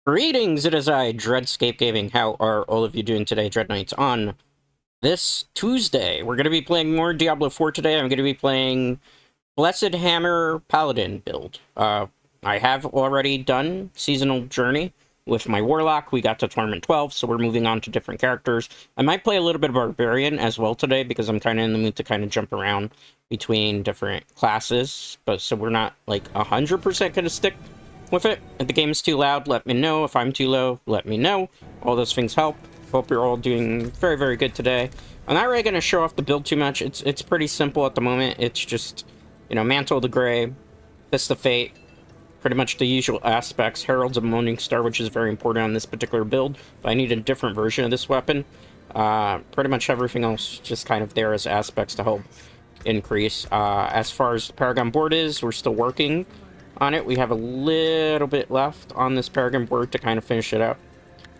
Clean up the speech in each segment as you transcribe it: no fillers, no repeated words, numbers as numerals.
Greetings, it is I, Dreadscape Gaming. How are all of you doing today, Dread Knights? On this Tuesday, we're going to be playing more Diablo IV today. I'm going to be playing Blessed Hammer Paladin build. I have already done Seasonal Journey with my Warlock. We got to Tournament 12, so we're moving on to different characters. I might play a little bit of Barbarian as well today, because I'm kind of in the mood to kind of jump around between different classes. But so we're not, like, 100% going to stick with it. If the game is too loud, let me know. If I'm too low, let me know. All those things help. Hope you're all doing very, very good today. I'm not really going to show off the build too much. It's pretty simple at the moment. It's just, you know, Mantle of the Grey, Fist of Fate, pretty much the usual aspects. Heralds of Morning Star, which is very important on this particular build, but I need a different version of this weapon. Pretty much everything else just kind of there as aspects to help increase. As far as the Paragon board is, we're still working on it. We have a little bit left on this Paragon board to kind of finish it up,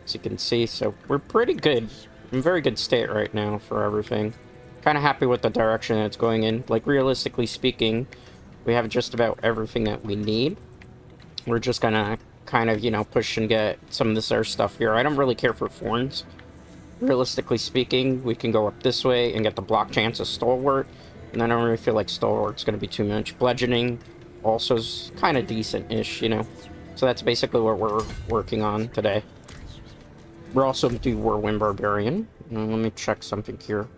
as you can see. So we're pretty good, in very good state right now for everything. Kind of happy with the direction that it's going in. Like, realistically speaking, we have just about everything that we need. We're just gonna kind of, you know, push and get some of this other stuff here. I don't really care for thorns. Realistically speaking, we can go up this way and get the block chance of Stalwart, and I don't really feel like Stalwart's gonna be too much. Bludgeoning also is kind of decent-ish, you know. So that's basically what we're working on today. We're also going to do Whirlwind Barbarian. Let me check something here.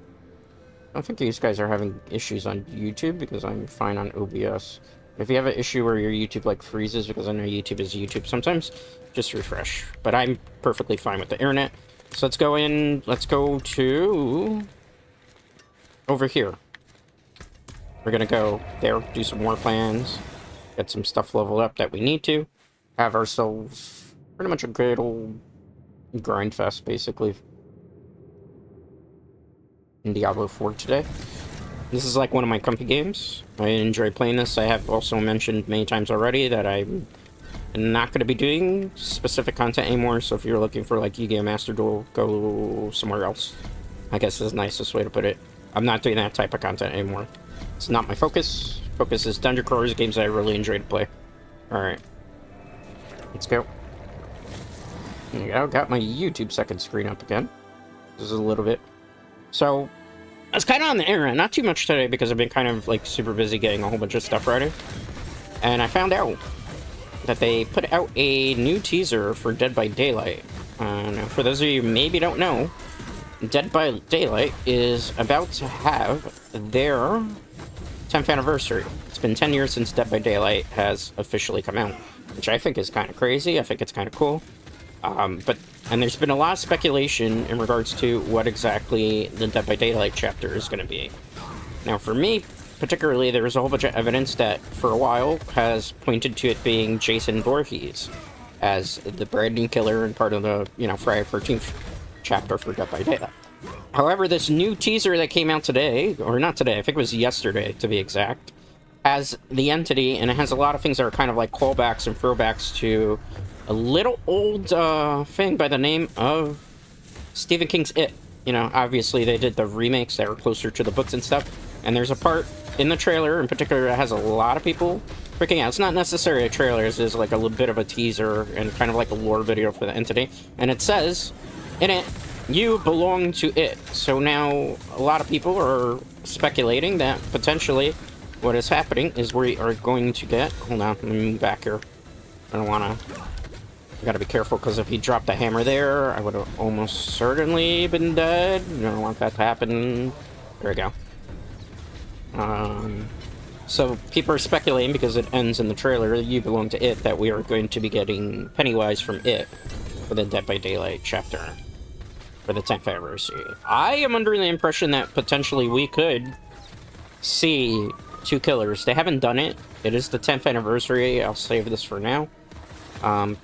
I don't think these guys are having issues on YouTube, because I'm fine on OBS. If you have an issue where your YouTube, like, freezes, because I know YouTube is YouTube sometimes, just refresh. But I'm perfectly fine with the internet. So let's go in, let's go to over here. We're going to go there, do some more plans, get some stuff leveled up that we need to, have ourselves pretty much a great old grind fest, basically, in Diablo IV today. This is like one of my comfy games. I enjoy playing this. I have also mentioned many times already that I'm not going to be doing specific content anymore, so if you're looking for, like, Yu-Gi-Oh! Master Duel, go somewhere else. I guess is the nicest way to put it. I'm not doing that type of content anymore. It's not my focus. Focus is dungeon crawlers, games that I really enjoy to play. Alright. Let's go. There you go. Got my YouTube second screen up again. This is a little bit. So, I was kind of on the internet. Not too much today, because I've been kind of, like, super busy getting a whole bunch of stuff ready. And I found out that they put out a new teaser for Dead by Daylight. Now, for those of you who maybe don't know, Dead by Daylight is about to have their 10th anniversary. It's been 10 years since Dead by Daylight has officially come out, which I think is kind of crazy. I think it's kind of cool. And there's been a lot of speculation in regards to what exactly the Dead by Daylight chapter is going to be. Now, for me, particularly, there was a whole bunch of evidence that, for a while, has pointed to it being Jason Voorhees as the brand new killer and part of the, you know, Friday 13th chapter for Dead by Daylight. However, this new teaser that came out today, or not today, I think it was yesterday to be exact, has the entity, and it has a lot of things that are kind of like callbacks and throwbacks to a little old thing by the name of Stephen King's It. You know, obviously they did the remakes that were closer to the books and stuff, and there's a part in the trailer in particular that has a lot of people freaking out. It's not necessarily a trailer, it's just like a little bit of a teaser and kind of like a lore video for the entity, and it says in it, "You belong to it." So now a lot of people are speculating that potentially what is happening is we are going to get... Hold on, let me move back here. I don't want to... I gotta be careful, because if he dropped the hammer there, I would have almost certainly been dead. I don't want that to happen. There we go. So people are speculating, because it ends in the trailer, "You belong to it," that we are going to be getting Pennywise from It for the Dead by Daylight chapter for the 10th anniversary. I am under the impression that potentially we could see two killers. They haven't done it. It is the 10th anniversary. I'll save this for now.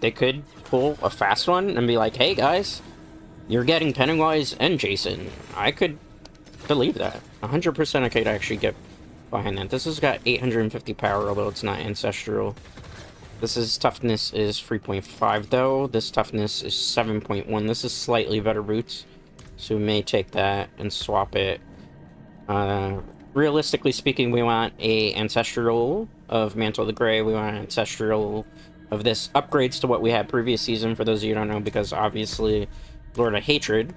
They could pull a fast one and be like, "Hey guys, you're getting Pennywise and Jason." I could believe that. 100% I could actually get behind that. This has got 850 power, although it's not ancestral. This is toughness is 3.5 though. This toughness is 7.1. This is slightly better boots, so we may take that and swap it. Realistically speaking, we want a ancestral of Mantle of the Grey. We want an ancestral of this upgrades to what we had previous season, for those of you who don't know, because obviously Lord of Hatred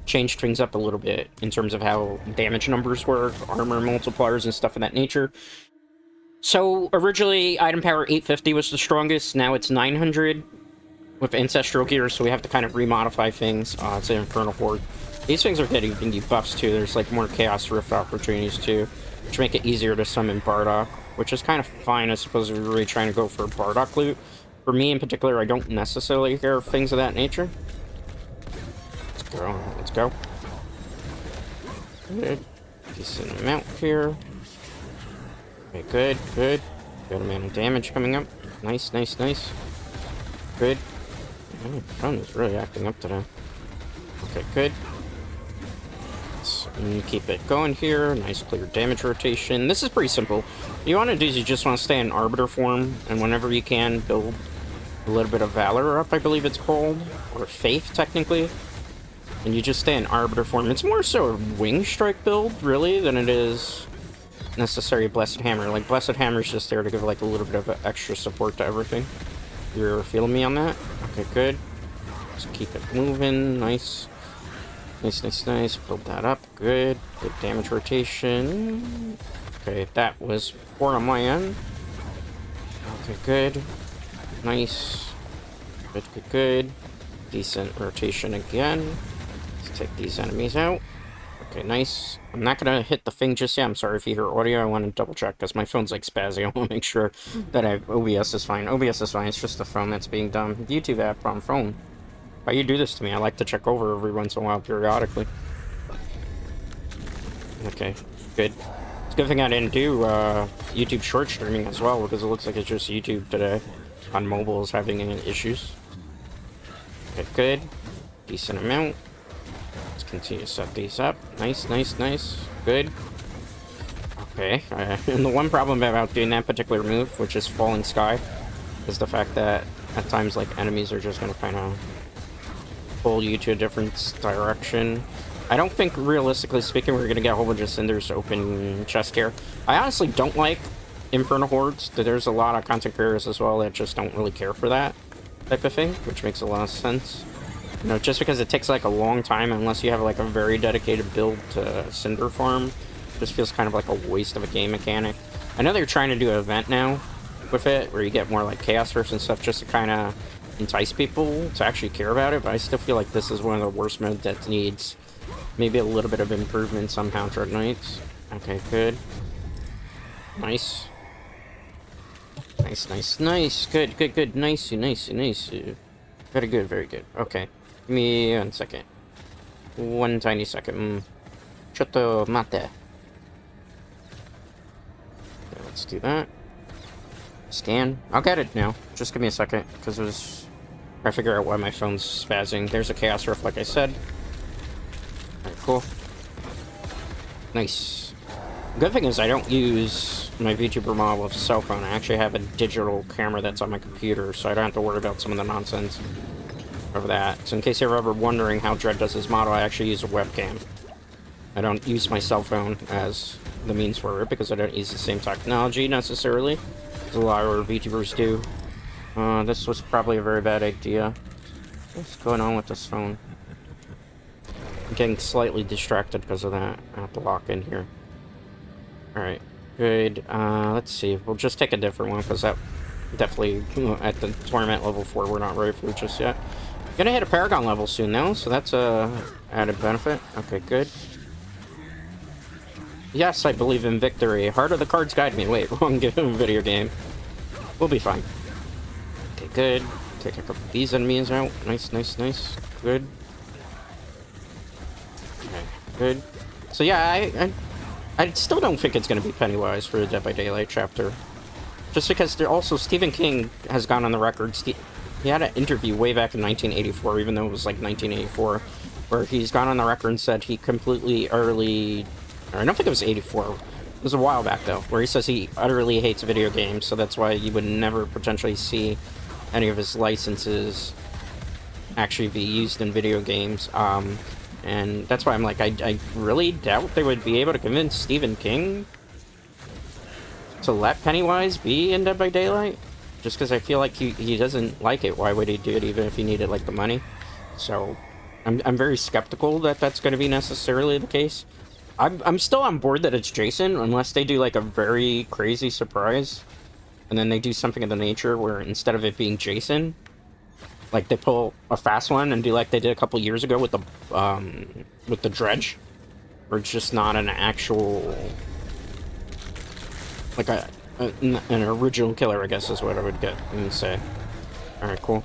changed things up a little bit in terms of how damage numbers work, armor multipliers, and stuff of that nature. So originally, item power 850 was the strongest, now it's 900 with Ancestral Gear, so we have to kind of remodify things. It's an Infernal Horde. These things are getting buffs too. There's like more Chaos Rift opportunities too, which make it easier to summon Bardock, which is kind of fine, I suppose, if you're really trying to go for Bardock loot. For me in particular, I don't necessarily care of things of that nature. Let's go. Let's go. Good. Decent amount here. Okay, good, good. Good amount of damage coming up. Nice, nice, nice. Good. Oh, my phone is really acting up today. Okay, good. Let's keep it going here. Nice clear damage rotation. This is pretty simple. What you want to do is you just want to stay in Arbiter form, and whenever you can, build a little bit of Valor up, I believe it's called. Or Faith, technically. And you just stay in Arbiter form. It's more so a Wing Strike build, really, than it is necessary Blessed Hammer. Like, Blessed Hammer is just there to give, like, a little bit of extra support to everything. You're feeling me on that? Okay, good. Just keep it moving. Nice. Nice, nice, nice. Build that up. Good. Good damage rotation. Okay, that was 4 on my end. Okay, good. Nice. Good, good, good. Decent rotation again. Let's take these enemies out. Okay, nice. I'm not gonna hit the thing just yet. I'm sorry if you hear audio. I want to double check because my phone's like spazzing. I want to make sure that OBS is fine. OBS is fine. It's just the phone that's being done. The YouTube app on phone. Why you do this to me? I like to check over every once in a while, periodically. Okay, good. It's a good thing I didn't do YouTube short streaming as well, because it looks like it's just YouTube today. On mobile is having any issues. Okay, good. Decent amount. Let's continue to set these up. Nice, nice, nice. Good. Okay. And the one problem about doing that particular move, which is Falling Sky, is the fact that at times, like, enemies are just going to kind of pull you to a different direction. I don't think, realistically speaking, we're going to get a whole bunch of Cinders to open chest here. I honestly don't like Infernal Hordes. There's a lot of content creators as well that just don't really care for that type of thing, which makes a lot of sense. You know, just because it takes like a long time unless you have like a very dedicated build to Cinder farm, just feels kind of like a waste of a game mechanic. I know they're trying to do an event now with it, where you get more like Chaos Rifts and stuff just to kind of entice people to actually care about it, but I still feel like this is one of the worst modes that needs maybe a little bit of improvement somehow. Dread Knights. Okay, good. Nice. Nice, nice, nice. Good, good, good. Nice, nice, nice. Very good, very good. Okay. Give me 1 second. 1 tiny second. Chotto mate. Okay, let's do that. Scan. I'll get it now. Just give me a second, because it was... I figure out why my phone's spazzing. There's a Chaos Rift, like I said. Alright, cool. Nice. Good thing is I don't use my VTuber model with a cell phone. I actually have a digital camera that's on my computer, so I don't have to worry about some of the nonsense of that. So in case you're ever wondering how Dread does his model, I actually use a webcam. I don't use my cell phone as the means for it, because I don't use the same technology necessarily as a lot of VTubers do. This was probably a very bad idea. What's going on with this phone? I'm getting slightly distracted because of that. I have to lock in here. Alright, good. Let's see. We'll just take a different one, because that definitely, at the tournament level 4, we're not ready for it just yet. Gonna hit a Paragon level soon, though, so that's a added benefit. Okay, good. Yes, I believe in victory. Heart of the cards guide me. Wait, wrong video game. We'll be fine. Okay, good. Take a couple of these enemies out. Nice, nice, nice. Good. Okay, good. So yeah, I still don't think it's going to be Pennywise for the Dead by Daylight chapter. Just because also Stephen King has gone on the record. He had an interview way back in 1984, even though it was like 1984, where he's gone on the record and said he completely utterly... Or I don't think it was 84. It was a while back, though, where he says he utterly hates video games, so that's why you would never potentially see any of his licenses actually be used in video games. And that's why I'm like, I really doubt they would be able to convince Stephen King to let Pennywise be in Dead by Daylight. just because I feel like he doesn't like it. Why would he do it even if he needed, like, the money? So, I'm very skeptical that that's going to be necessarily the case. I'm still on board that it's Jason, unless they do, like, a very crazy surprise. And then they do something of the nature where instead of it being Jason, like, they pull a fast one and do like they did a couple years ago with the Dredge. Where it's just not an actual... like, an original killer, I guess, is what I would get and say. Alright, cool.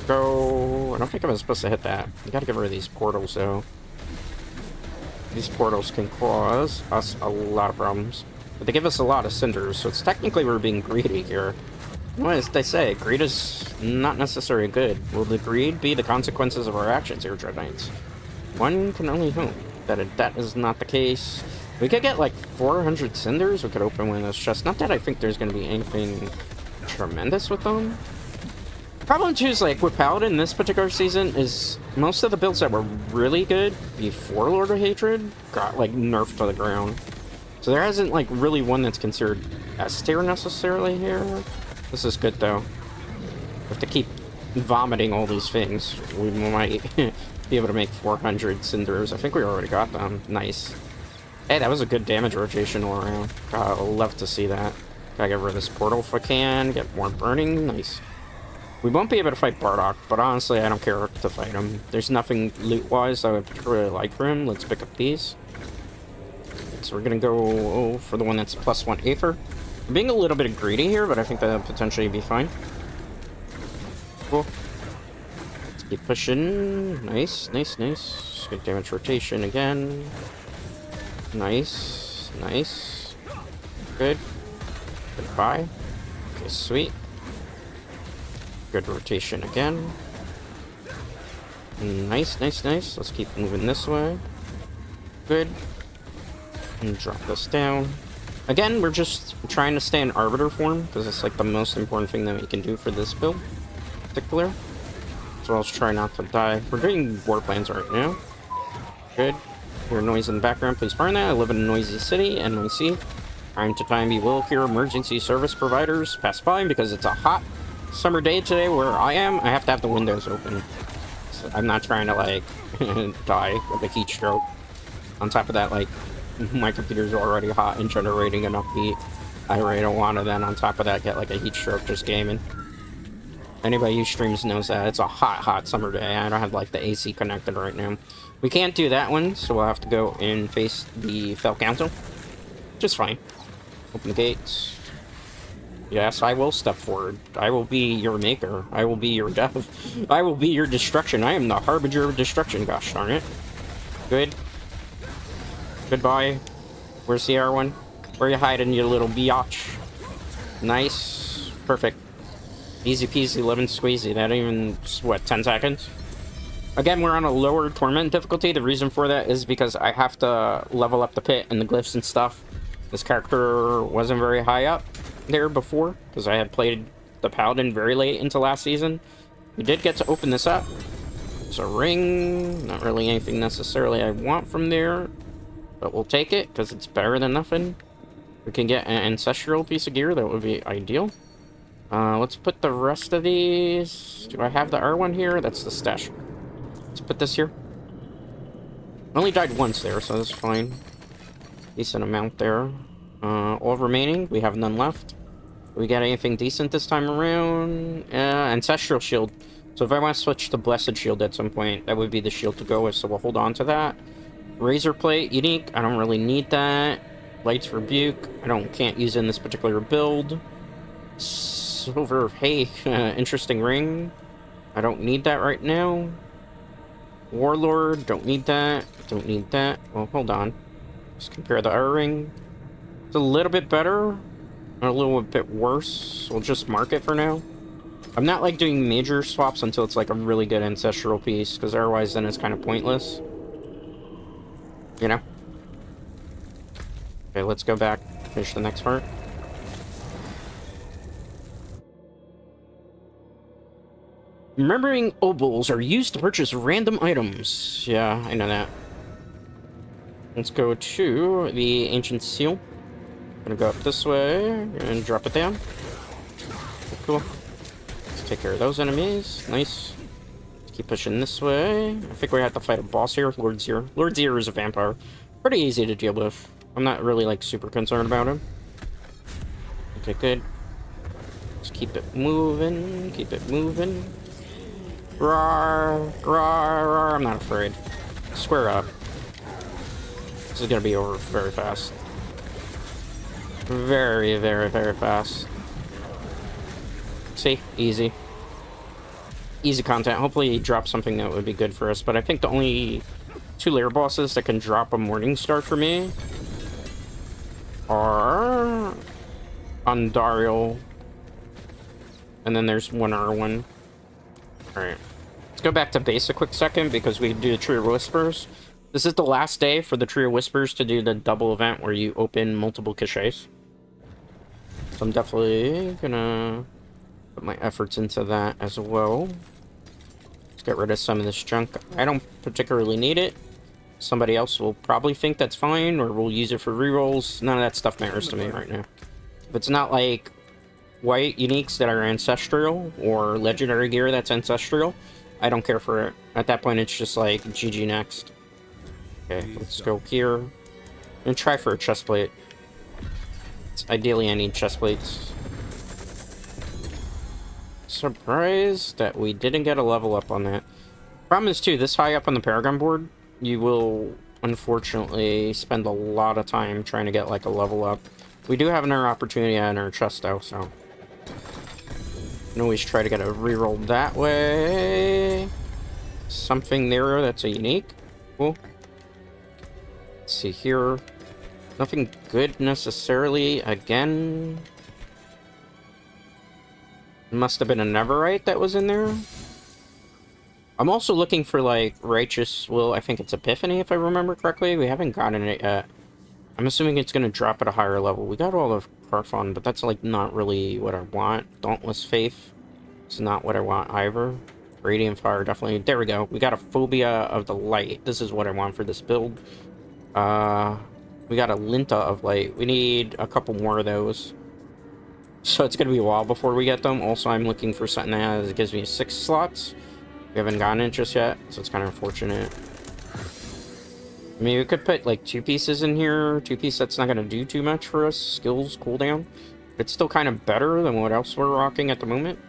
Go... I don't think I was supposed to hit that. You gotta get rid of these portals, though. These portals can cause us a lot of problems. But they give us a lot of cinders, so it's technically we're being greedy here. Well, as they say, greed is not necessarily good. Will the greed be the consequences of our actions here, Dread Knights? One can only hope that that is not the case. We could get like 400 cinders. We could open one of those chests. Not that I think there's going to be anything tremendous with them. Problem too is, like, with Paladin this particular season is most of the builds that were really good before Lord of Hatred got, like, nerfed to the ground. So there hasn't, like, really one that's considered S tier necessarily here. This is good, though. We have to keep vomiting all these things. We might be able to make 400 cinders. I think we already got them. Nice. Hey, that was a good damage rotation all around. God, I'd love to see that. Gotta get rid of this portal if I can. Get more burning. Nice. We won't be able to fight Bardock, but honestly, I don't care to fight him. There's nothing loot-wise I would particularly like for him. Let's pick up these. So we're gonna go for the one that's +1 Aether. I'm being a little bit greedy here, but I think that'll potentially be fine. Cool. Let's keep pushing. Nice, nice, nice. Good damage rotation again. Nice, nice. Good. Goodbye. Okay, sweet. Good rotation again. Nice, nice, nice. Let's keep moving this way. Good. And drop this down. Again, we're just trying to stay in Arbiter form, because it's like the most important thing that we can do for this build in particular. So I'll try not to die. We're doing war plans right now. Good. Hear noise in the background, please burn that. I live in a noisy city, NYC. Time to time you will hear emergency service providers pass by because it's a hot summer day today where I am. I have to have the windows open. So I'm not trying to, like, die with a heat stroke. On top of that, like, my computer's already hot and generating enough heat. I really don't want to then, on top of that, get, like, a heat stroke just gaming. Anybody who streams knows that. It's a hot, hot summer day. I don't have, like, the AC connected right now. We can't do that one, so we'll have to go and face the Fell Council. Just fine. Open the gates. Yes, I will step forward. I will be your maker. I will be your death. I will be your destruction. I am the harbinger of destruction, gosh darn it. Good. Goodbye. Where's the other one? Where you hiding, you little biatch? Nice. Perfect. Easy peasy, lemon squeezy. That even, what, 10 seconds? Again, we're on a lower torment difficulty. The reason for that is because I have to level up the pit and the glyphs and stuff. This character wasn't very high up there before, because I had played the Paladin very late into last season. We did get to open this up. It's a ring. Not really anything necessarily I want from there, but we'll take it, because it's better than nothing. We can get an ancestral piece of gear. That would be ideal. Let's put the rest of these... Do I have the R1 here? That's the stash. Let's put this here. Only died once there, so that's fine. Decent amount there. All remaining, we have none left. Do we get anything decent this time around? Ancestral shield. So if I want to switch to Blessed Shield at some point, that would be the shield to go with, so we'll hold on to that. Razor Plate, unique. I don't really need that. Light's Rebuke. Can't use in this particular build. Silver, hey, interesting ring. I don't need that right now. Warlord, don't need that. Don't need that. Well, hold on. Let's compare the R ring. It's a little bit better. A little bit worse. We'll just mark it for now. I'm not, like, doing major swaps until it's, like, a really good ancestral piece, because otherwise then it's kind of pointless. You know? Okay, let's go back. Finish the next part. Remembering obols are used to purchase random items. Yeah, I know that. Let's go to the Ancient Seal. Gonna go up this way and drop it down. Cool. Let's take care of those enemies. Nice. Let's keep pushing this way. I think we have to fight a boss here. Lord Zir. Lord Zir is a vampire. Pretty easy to deal with. I'm not really, like, super concerned about him. Okay, good. Let's keep it moving. Keep it moving. Rawr, rawr, rawr. I'm not afraid. Square up. This is gonna be over very fast. Very, very, very fast. See? Easy. Easy content. Hopefully he drops something that would be good for us, but I think the only 2 lair bosses that can drop a Morning Star for me are Andariel, and then there's one other one. Alright. Let's go back to base a quick second because we do the Tree of Whispers. This is the last day for the Tree of Whispers to do the double event where you open multiple caches. So I'm definitely gonna put my efforts into that as well. Let's get rid of some of this junk. I don't particularly need it. Somebody else will probably think that's fine, or will use it for rerolls. None of that stuff matters to me right now. If it's not like white uniques that are ancestral, or legendary gear that's ancestral, I don't care for it. At that point, it's just like, GG next. Okay, let's go here. And try for a chest plate. Ideally, I need chest plates. Surprised that we didn't get a level up on that. Problem is, too, this high up on the Paragon board, you will, unfortunately, spend a lot of time trying to get, like, a level up. We do have another opportunity in our chest, though, so... You can always try to get a reroll that way. Something there that's a unique. Cool. Let's see here. Nothing good necessarily. Again. Must have been a Neverite that was in there. I'm also looking for, like, Righteous Will. I think it's Epiphany, if I remember correctly. We haven't gotten it yet. I'm assuming it's going to drop at a higher level. We got all of Carfon, but that's, like, not really what I want. Dauntless Faith. It's not what I want either. Radiant Fire, definitely. There we go. We got a Phobia of the Light. This is what I want for this build. We got a Linta of Light. We need a couple more of those. So it's going to be a while before we get them. Also, I'm looking for something that gives me 6 slots. We haven't gotten it just yet, so it's kind of unfortunate. I mean, we could put, like, 2 pieces in here. 2 pieces that's not going to do too much for us. Skills cooldown. It's still kind of better than what else we're rocking at the moment.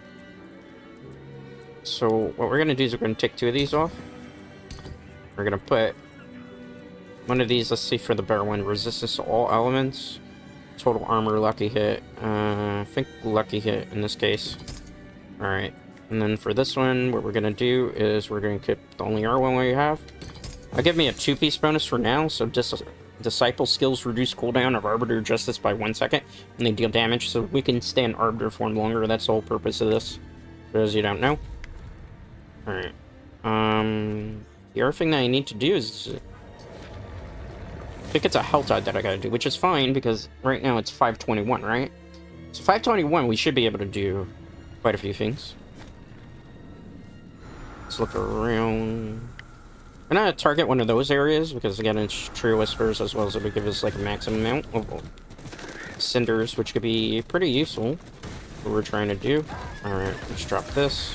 So what we're going to do is we're going to take 2 of these off. We're going to put one of these, let's see for the better one, resistance to all elements. Total armor, lucky hit. I think lucky hit in this case. Alright. And then for this one, what we're going to do is we're going to keep the only R one we have. I'll give me a 2-piece bonus for now, so just Disciple skills reduce cooldown of Arbiter Justice by 1 second, and they deal damage, so we can stay in Arbiter form longer. That's the whole purpose of this, for those you don't know. Alright. The other thing that I need to do is... I think it's a health dot that I gotta do, which is fine, because right now it's 521, right? So 521, we should be able to do quite a few things. Let's look around... I'm gonna target one of those areas, because again, it's Tree Whispers, as well as it would give us like a maximum amount of cinders, which could be pretty useful for what we're trying to do. Alright, let's drop this.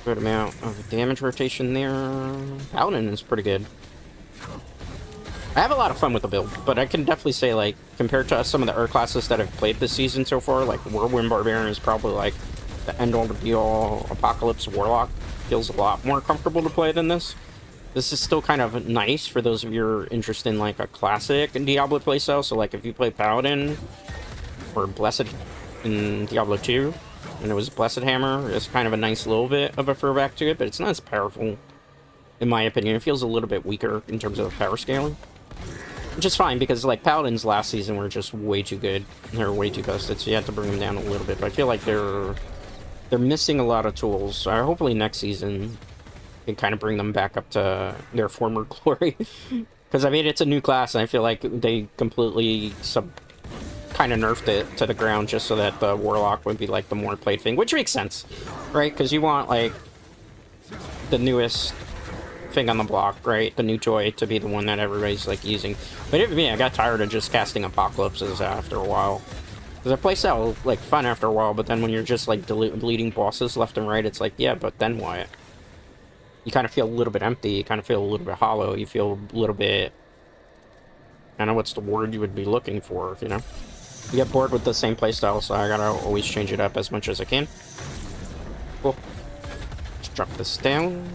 Good amount of damage rotation there. Paladin is pretty good. I have a lot of fun with the build, but I can definitely say, like, compared to some of the Ur classes that I've played this season so far, like Whirlwind Barbarian is probably like the end-all to be-all. Apocalypse Warlock feels a lot more comfortable to play than this. This is still kind of nice for those of you who are interested in, like, a classic Diablo playstyle. So, like, if you play Paladin or Blessed in Diablo 2, and it was Blessed Hammer, it's kind of a nice little bit of a throwback to it, but it's not as powerful, in my opinion. It feels a little bit weaker in terms of power scaling. Which is fine, because, like, Paladins last season were just way too good. They're way too busted, so you have to bring them down a little bit. But I feel like they're missing a lot of tools. So hopefully next season can kind of bring them back up to their former glory. Because, I mean, it's a new class, and I feel like they completely kind of nerfed it to the ground just so that the Warlock would be, like, the more played thing. Which makes sense, right? Because you want, like, the newest thing on the block, right? The new toy to be the one that everybody's, like, using. But even me, I got tired of just casting Apocalypses after a while. Because the playstyle, like, fun after a while, but then when you're just, like, deleting bosses left and right, it's like, yeah, but then what? You kind of feel a little bit empty, you kind of feel a little bit hollow, you feel a little bit... I don't know what's the word you would be looking for, you know? You get bored with the same playstyle, so I gotta always change it up as much as I can. Cool. Let's drop this down.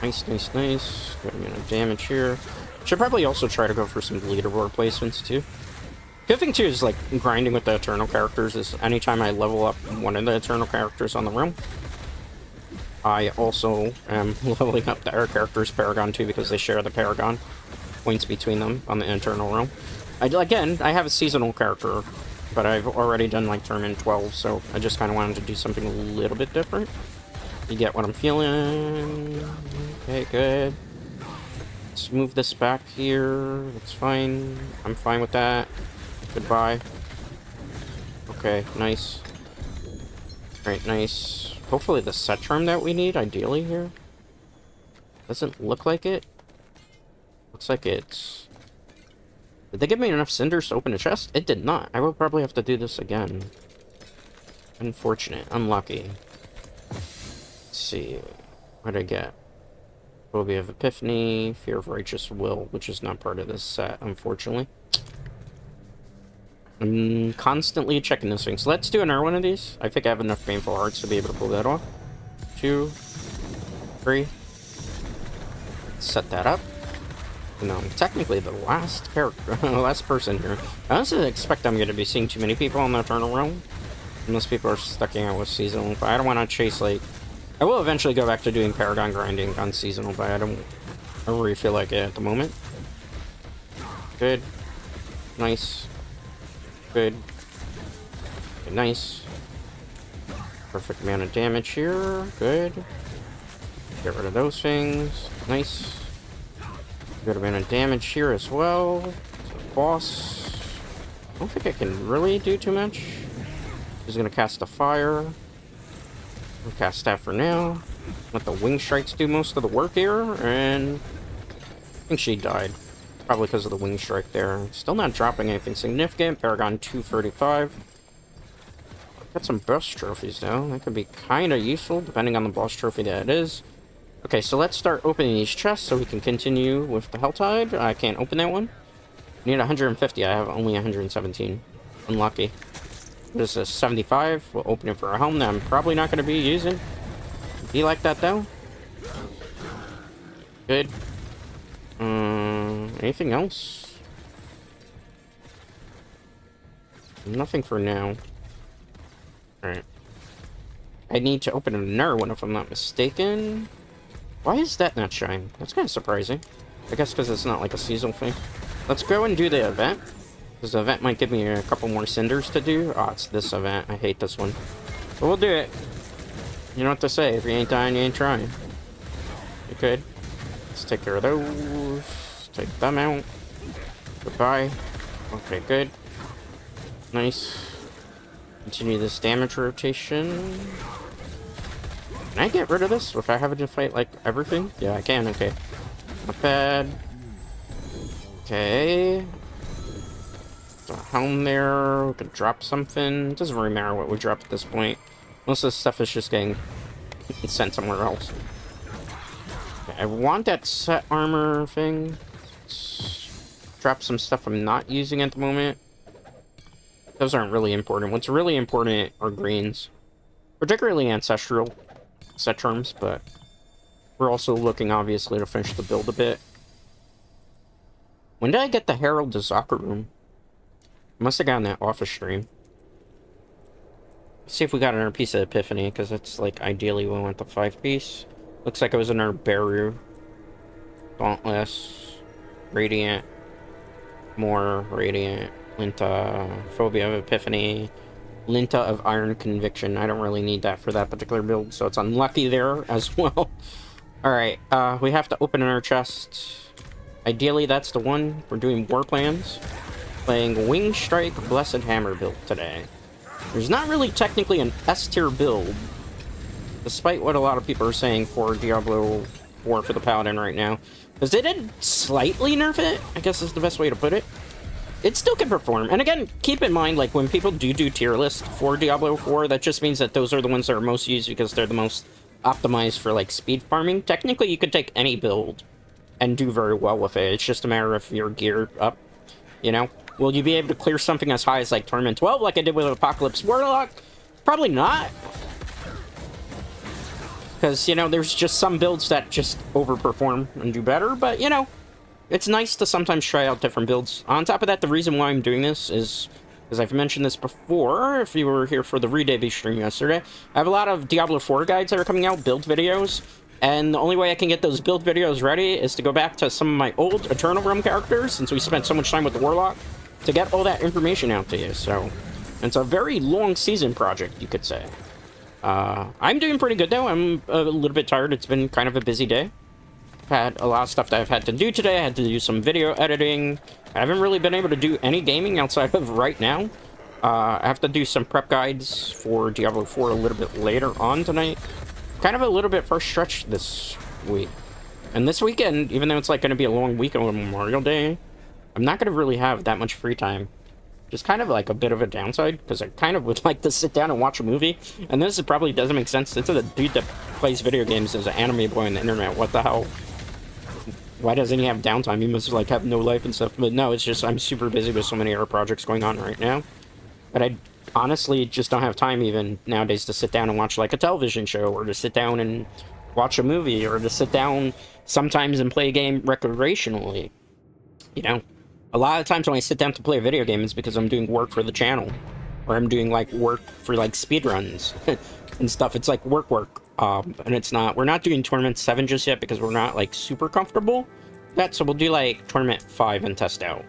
Nice, nice, nice. Got a minute of damage here. Should probably also try to go for some leaderboard placements, too. Good thing, too, is, like, grinding with the Eternal characters is anytime I level up one of the Eternal characters on the realm, I also am leveling up the air characters, Paragon, too, because they share the Paragon points between them on the Eternal realm. Again, I have a seasonal character, but I've already done, like, Tournament 12, so I just kind of wanted to do something a little bit different. You get what I'm feeling. Okay, good. Let's move this back here. That's fine. I'm fine with that. Goodbye. Okay, nice. Alright, nice. Hopefully the set charm that we need, ideally, here. Doesn't look like it. Looks like it's... Did they give me enough cinders to open a chest? It did not. I will probably have to do this again. Unfortunate. Unlucky. Let's see. What did I get? Phobia of Epiphany, Fear of Righteous Will, which is not part of this set, unfortunately. I'm constantly checking this thing. So let's do another one of these. I think I have enough Painful Hearts to be able to pull that off. 2, 3. Let's set that up. You know, I'm technically the last character, last person here. I honestly expect I'm going to be seeing too many people on the Eternal Realm. Unless people are stuck out with Seasonal. But I don't want to chase, like... I will eventually go back to doing Paragon grinding on Seasonal, but I don't really feel like it at the moment. Good. Nice. Good. Okay, nice. Perfect amount of damage here. Good. Get rid of those things. Nice. Good amount of damage here as well. So, boss. I don't think I can really do too much. He's gonna cast a fire. I'll cast that for now. Let the wing strikes do most of the work here, and I think she died. Probably because of the wing strike there. Still not dropping anything significant. Paragon 235. Got some boss trophies though. That could be kind of useful depending on the boss trophy that it is. Okay, so let's start opening these chests so we can continue with the Helltide. I can't open that one. I need 150. I have only 117. Unlucky. This is 75. We'll open it for a helm that I'm probably not going to be using. Be like that though. Good. Anything else? Nothing for now. Alright. I need to open another one if I'm not mistaken. Why is that not shine? That's kind of surprising. I guess because it's not like a seasonal thing. Let's go and do the event. Because the event might give me a couple more cinders to do. Oh, it's this event. I hate this one. But we'll do it. You know what to say. If you ain't dying, you ain't trying. You could. Let's take care of those. Take them out. Goodbye. Okay, good. Nice. Continue this damage rotation. Can I get rid of this if I have to fight, like, everything? Yeah, I can. Okay. Not bad. Okay. There's a helm there. We could drop something. It doesn't really matter what we drop at this point. Most of this stuff is just getting sent somewhere else. Okay, I want that set armor thing. Let's drop some stuff I'm not using at the moment. Those aren't really important. What's really important are greens. Particularly ancestral set terms, but we're also looking, obviously, to finish the build a bit. When did I get the Herald to Zakarum? Must have gotten that off a stream. Let's see if we got another piece of Epiphany, because it's like ideally we want the 5-piece. Looks like it was another Beru. Dauntless. Radiant. More Radiant. Linta. Phobia of Epiphany. Linta of Iron Conviction. I don't really need that for that particular build, so it's unlucky there as well. Alright, we have to open our chest. Ideally, that's the one. We're doing war plans. Playing Wing Strike Blessed Hammer build today. There's not really technically an S-tier build, despite what a lot of people are saying for Diablo 4 for the Paladin right now. Because they did slightly nerf it, I guess is the best way to put it. it still can perform. And again, keep in mind, like, when people do tier lists for Diablo 4, that just means that those are the ones that are most used because they're the most optimized for, like, speed farming. Technically, you could take any build and do very well with it. It's just a matter of your gear up, you know? Will you be able to clear something as high as, like, Torment 12, like I did with Apocalypse Warlock? Probably not. Because, you know, there's just some builds that just overperform and do better, but, you know, it's nice to sometimes try out different builds. On top of that, the reason why I'm doing this is, as I've mentioned this before, if you were here for the re-debut stream yesterday, I have a lot of Diablo 4 guides that are coming out, build videos, and the only way I can get those build videos ready is to go back to some of my old Eternal Realm characters, since we spent so much time with the Warlock, to get all that information out to you. So it's a very long season project, you could say. I'm doing pretty good, though. I'm a little bit tired. It's been kind of a busy day. Had a lot of stuff that I've had to do today. I had to do some video editing. I haven't really been able to do any gaming outside of right now. I have to do some prep guides for Diablo 4 a little bit later on tonight. Kind of a little bit first stretch this week. And this weekend, even though it's like going to be a long weekend on Memorial Day, I'm not going to really have that much free time. Just kind of like a bit of a downside, because I kind of would like to sit down and watch a movie. And this probably doesn't make sense. It's a dude that plays video games as an anime boy on the internet. What the hell? Why doesn't he have downtime? He must like have no life and stuff. But no, it's just I'm super busy with so many other projects going on right now. But I honestly just don't have time even nowadays to sit down and watch like a television show, or to sit down and watch a movie, or to sit down sometimes and play a game recreationally. You know? A lot of times when I sit down to play a video game, it's because I'm doing work for the channel. Or I'm doing, like, work for, like, speedruns and stuff. It's, like, work. And it's not... We're not doing Tournament 7 just yet because we're not, like, super comfortable with that. So we'll do, like, Tournament 5 and test out.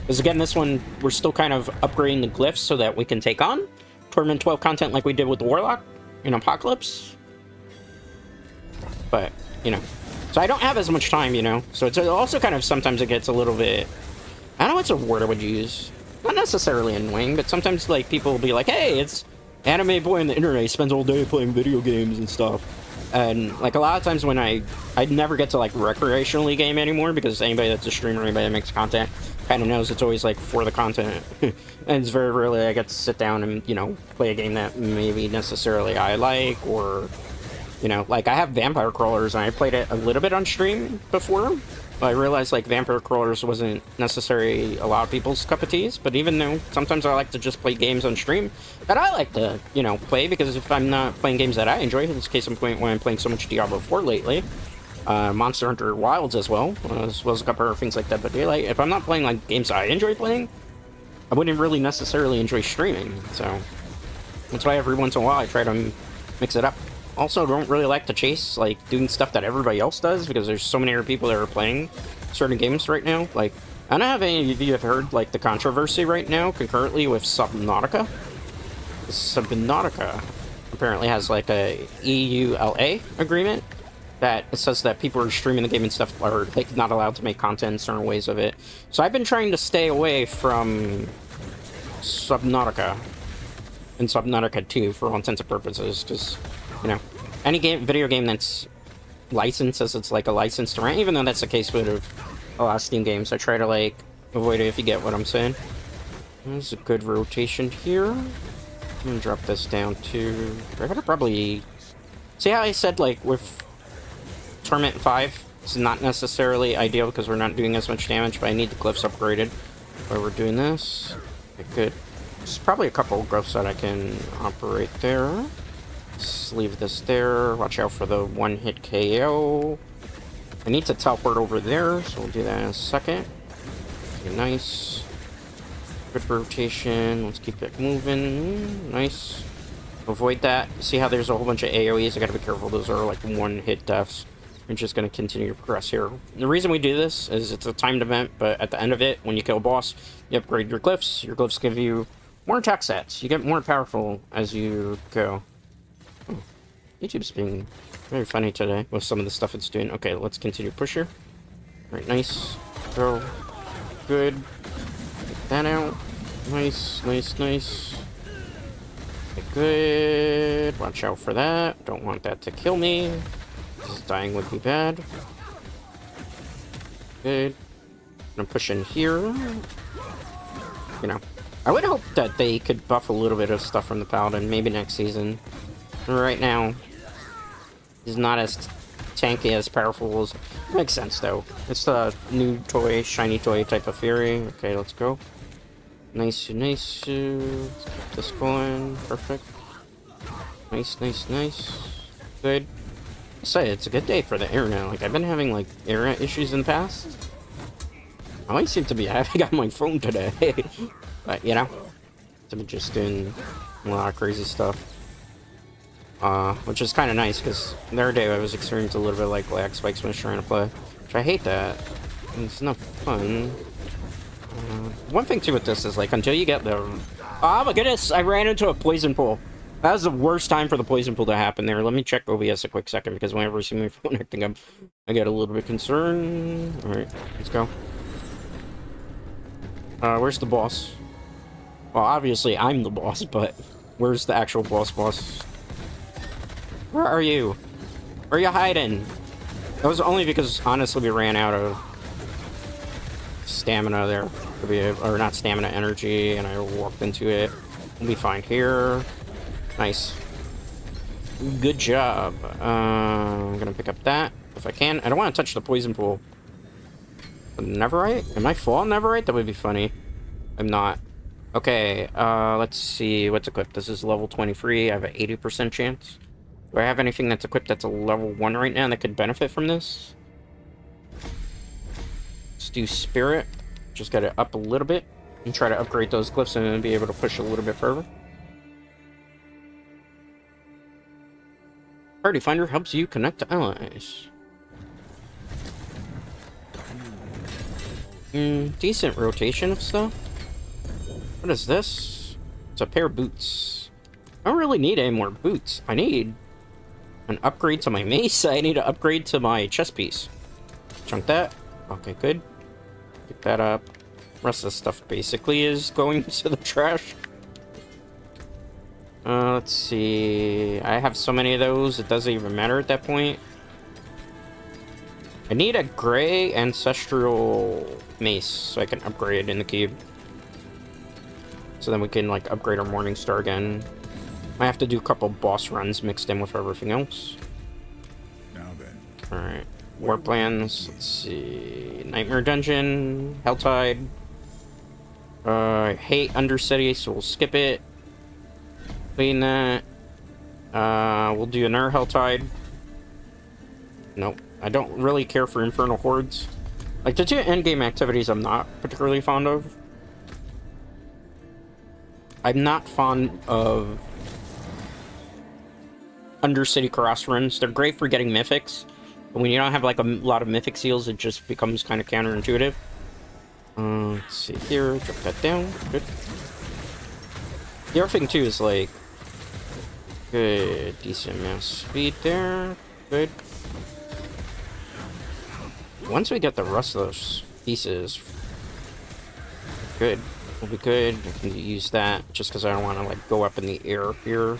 Because, again, this one, we're still kind of upgrading the glyphs so that we can take on Tournament 12 content like we did with the Warlock in Apocalypse. But, you know... So I don't have as much time, you know? So it's also kind of... Sometimes it gets a little bit... I don't know what's a word I would use. Not necessarily annoying, but sometimes, like, people will be like, hey, it's anime boy on the internet. He spends all day playing video games and stuff. And, like, a lot of times when I never get to, like, recreationally game anymore, because anybody that's a streamer, anybody that makes content, kind of knows it's always, like, for the content. And it's very rarely I get to sit down and, you know, play a game that maybe necessarily I like, or, you know, like, I have Vampire Crawlers, and I played it a little bit on stream before. But I realized, like, Vampire Crawlers wasn't necessarily a lot of people's cup of teas, but even though sometimes I like to just play games on stream that I like to, you know, play, because if I'm not playing games that I enjoy, in this case I'm playing so much Diablo 4 lately, Monster Hunter Wilds as well as a couple of things like that, but like, if I'm not playing, like, games I enjoy playing, I wouldn't really necessarily enjoy streaming, so that's why every once in a while I try to mix it up. Also, don't really like to chase, like, doing stuff that everybody else does, because there's so many other people that are playing certain games right now. Like, I don't know if any of you have heard, like, the controversy right now, concurrently with Subnautica. Subnautica apparently has, like, a EULA agreement that it says that people who are streaming the game and stuff are, like, not allowed to make content in certain ways of it. So I've been trying to stay away from Subnautica and Subnautica 2 for all intents and purposes, because... You know, any video game that's licensed as it's like a license to rent, even though that's the case with a lot of Steam games, I try to, like, avoid it, if you get what I'm saying. There's a good rotation here. I'm gonna drop this down to... I gotta probably... See how I said, like, with Torment 5, it's not necessarily ideal because we're not doing as much damage, but I need the glyphs upgraded while we're doing this. Good. There's probably a couple of glyphs that I can operate there. Let's leave this there. Watch out for the one-hit KO. I need to teleport over there, so we'll do that in a second. Okay, nice. Good rotation. Let's keep it moving. Nice. Avoid that. See how there's a whole bunch of AoEs? I gotta be careful. Those are like one-hit deaths. We're just gonna continue to progress here. The reason we do this is it's a timed event, but at the end of it, when you kill a boss, you upgrade your glyphs. Your glyphs give you more attack sets. You get more powerful as you go. YouTube's being very funny today with some of the stuff it's doing. Okay, let's continue push here. Alright, nice. Throw. Good. Get that out. Nice, nice, nice. Okay, good. Watch out for that. Don't want that to kill me. This dying would be bad. Good. I'm gonna push in here. you know. I would hope that they could buff a little bit of stuff from the Paladin, maybe next season. Right now, he's not as tanky, as powerful as... Makes sense, though. It's the new toy, shiny toy type of Fury. Okay, let's go. Nice, nice. Let's keep this going. Perfect. Nice, nice, nice. Good. I'll say, it's a good day for the internet. Like, I've been having, like, internet issues in the past. I might seem to be having on my phone today. But, you know, I'm just doing a lot of crazy stuff. Which is kind of nice, because the other day I was experiencing a little bit of, like, lag spikes when I was trying to play. Which I hate that. It's not fun. One thing, too, with this is, like, until you get the... Oh, my goodness! I ran into a poison pool. That was the worst time for the poison pool to happen there. Let me check OBS a quick second, because whenever I see my phone acting up, I get a little bit concerned. Alright, let's go. Where's the boss? Well, obviously I'm the boss, but where's the actual boss? Where are you? Where are you hiding? That was only because, honestly, we ran out of stamina there. Or not stamina, energy, and I walked into it. We'll be fine here. Nice. Good job. I'm gonna pick up that, if I can. I don't want to touch the poison pool. Neverite? Am I full on Neverite? That would be funny. I'm not. Okay, let's see what's equipped. This is level 23. I have an 80% chance. Do I have anything that's equipped that's a level 1 right now that could benefit from this? Let's do Spirit. Just got it up a little bit. And try to upgrade those glyphs and then be able to push a little bit further. Party Finder helps you connect to allies. Decent rotation of stuff. What is this? It's a pair of boots. I don't really need any more boots. I need an upgrade to my mace. I need an upgrade to my chest piece. Chunk that. Okay, good. Pick that up. Rest of the stuff basically is going to the trash. Let's see. I have so many of those, it doesn't even matter at that point. I need a gray ancestral mace so I can upgrade in the cube. So then we can, like, upgrade our Morningstar again. I have to do a couple boss runs mixed in with everything else. Now then. Alright. War plans. Let's see. Nightmare Dungeon. Helltide. I hate Undercity, so we'll skip it. Clean that. We'll do another Helltide. Nope. I don't really care for Infernal Hordes. Like, the two endgame activities I'm not particularly fond of. I'm not fond of Undercity cross runs. They're great for getting mythics, but when you don't have, like, a lot of mythic seals, it just becomes kind of counterintuitive. Let's see here. Drop that down. Good. The other thing, too, is, like, good. Decent amount of speed there. Good. Once we get the rest of those pieces, good. We'll be good. I can use that just because I don't want to, like, go up in the air here.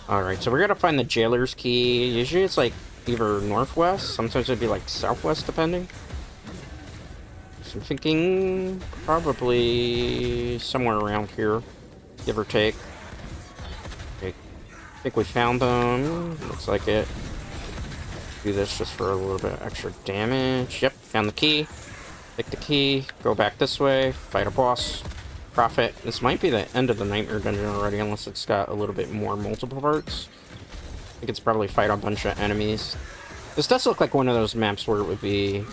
Alright, so we're gonna find the Jailer's Key. Usually it's, like, either northwest. Sometimes it'd be, like, southwest, depending. So I'm thinking probably somewhere around here, give or take. Okay. I think we found them. Looks like it. Do this just for a little bit of extra damage. Yep, found the key. Take the key, go back this way, fight a boss, profit. This might be the end of the Nightmare Dungeon already, unless it's got a little bit more multiple parts. I think it's probably fight a bunch of enemies. This does look like one of those maps where it would be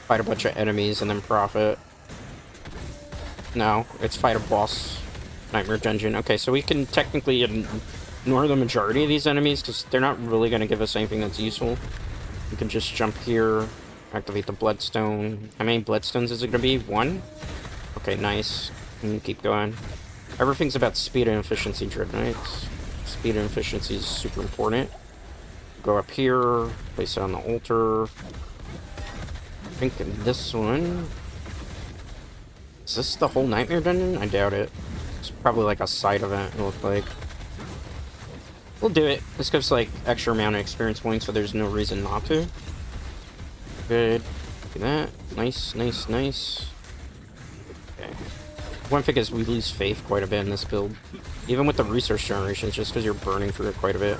fight a bunch of enemies and then profit. No, it's fight a boss. Nightmare Dungeon. Okay, so we can technically ignore the majority of these enemies because they're not really going to give us anything that's useful. We can just jump here, activate the Bloodstone. How many Bloodstones is it going to be? 1? Okay, nice. And keep going. Everything's about speed and efficiency, Dread Knights. Speed and efficiency is super important. Go up here, place it on the altar. I think this one... Is this the whole Nightmare Dungeon? I doubt it. It's probably like a side event, it looked like. We'll do it. This gives, like, extra amount of experience points, so there's no reason not to. Good. Do that. Nice, nice, nice. Okay. One thing is we lose faith quite a bit in this build. Even with the resource generations, just because you're burning through it quite a bit.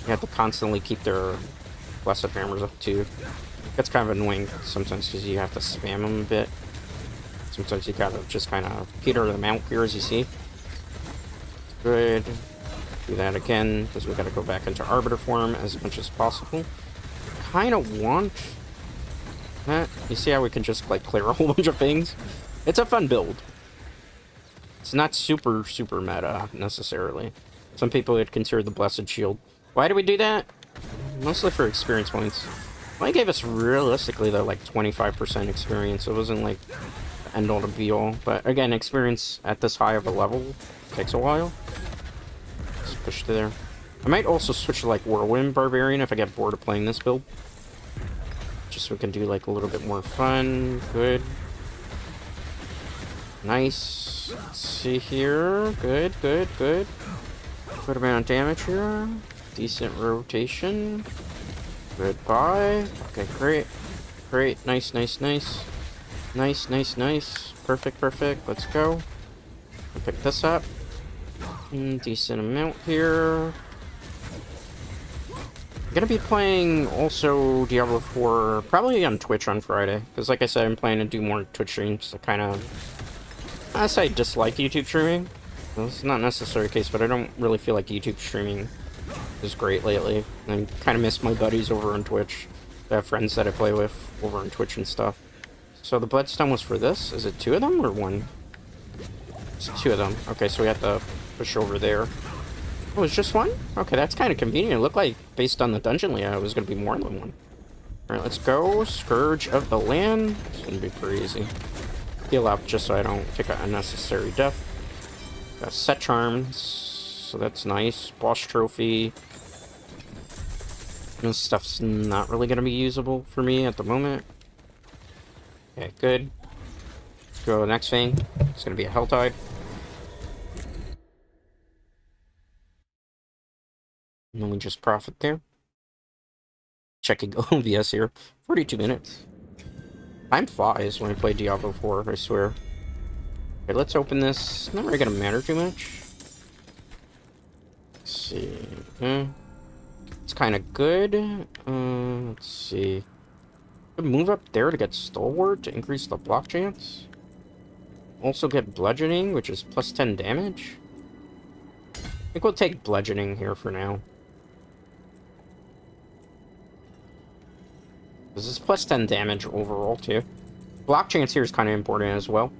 You have to constantly keep their blessed hammers up too. That's kind of annoying sometimes because you have to spam them a bit. Sometimes you gotta just kind of peter them out here, as you see. Good. Do that again because we gotta go back into Arbiter form as much as possible. Kind of want that. You see how we can just like clear a whole bunch of things? It's a fun build. It's not super meta necessarily. Some people would consider the Blessed Shield. Why do we do that? Mostly for experience points. Well, it gave us realistically though like 25% experience. It wasn't like the end all to be all. But again, experience at this high of a level takes a while. Just push through there. I might also switch to like Whirlwind Barbarian if I get bored of playing this build. Just so we can do like a little bit more fun. Good. Nice. Let's see here. Good. Good amount of damage here. Decent rotation. Goodbye. Okay, great. Nice. Perfect. Let's go. I'll pick this up. Decent amount here. I'm gonna be playing also Diablo 4 probably on Twitch on Friday. Because like I said, I'm planning to do more Twitch streams. I say I dislike YouTube streaming. Well, it's not necessarily the case, but I don't really feel like YouTube streaming is great lately. I kind of miss my buddies over on Twitch. I have friends that I play with over on Twitch and stuff. So the Bloodstone was for this? Is it 2 of them or 1? It's 2 of them. Okay, so we have to push over there. Oh, it's just 1? Okay, that's kind of convenient. It looked like, based on the dungeon layout, it was going to be more than 1. Alright, let's go. Scourge of the Land. It's going to be pretty easy. Heal up just so I don't take an unnecessary death. Got set charms, so that's nice. Boss trophy. This stuff's not really going to be usable for me at the moment. Okay, good. Let's go to the next thing. It's going to be a Hell Tide. And then we just profit there. Checking OBS here. 42 minutes. Time flies when I play Diablo 4, I swear. Okay, let's open this. Not really gonna matter too much. Let's see. It's kind of good. Let's see. Could move up there to get Stalwart to increase the block chance. Also get Bludgeoning, which is plus 10 damage. I think we'll take Bludgeoning here for now. This is plus 10 damage overall, too. Block chance here is kind of important as well.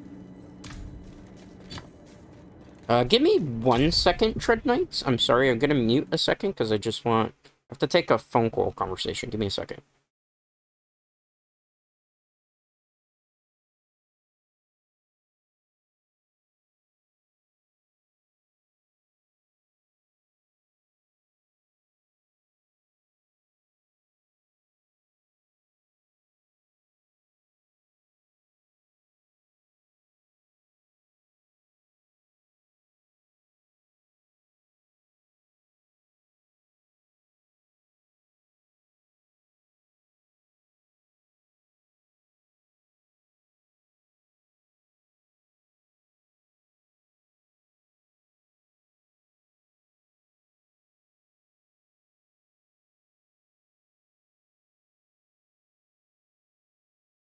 Give me 1 second, Tread Knights. I'm sorry, I'm gonna mute a second, because I have to take a phone call conversation. Give me a second.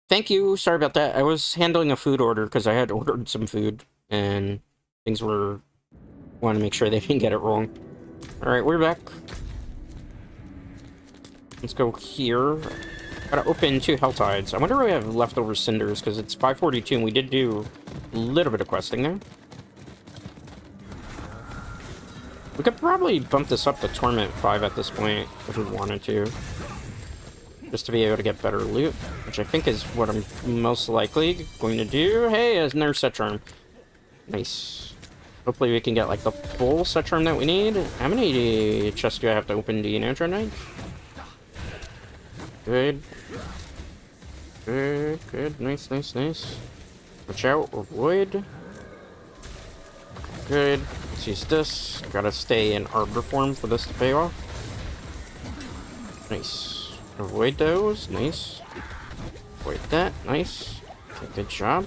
Thank you. Sorry about that. I was handling a food order because I had ordered some food and things were... Want to make sure they didn't get it wrong. Alright, we're back. Let's go here. Gotta open 2 Helltides. I wonder if we have leftover cinders because it's 5:42 and we did do a little bit of questing there. We could probably bump this up to Torment 5 at this point if we wanted to. Just to be able to get better loot, which I think is what I'm most likely going to do. Hey, another set charm. Nice. Hopefully we can get like the full set charm that we need. How many chests do I have to open? Do you know, Dread Knight? Good. Good. Nice. Watch out, avoid. Good. Let's use this. Gotta stay in Arbiter form for this to pay off. Nice. Avoid those. Nice. Avoid that. Nice. Okay, good job.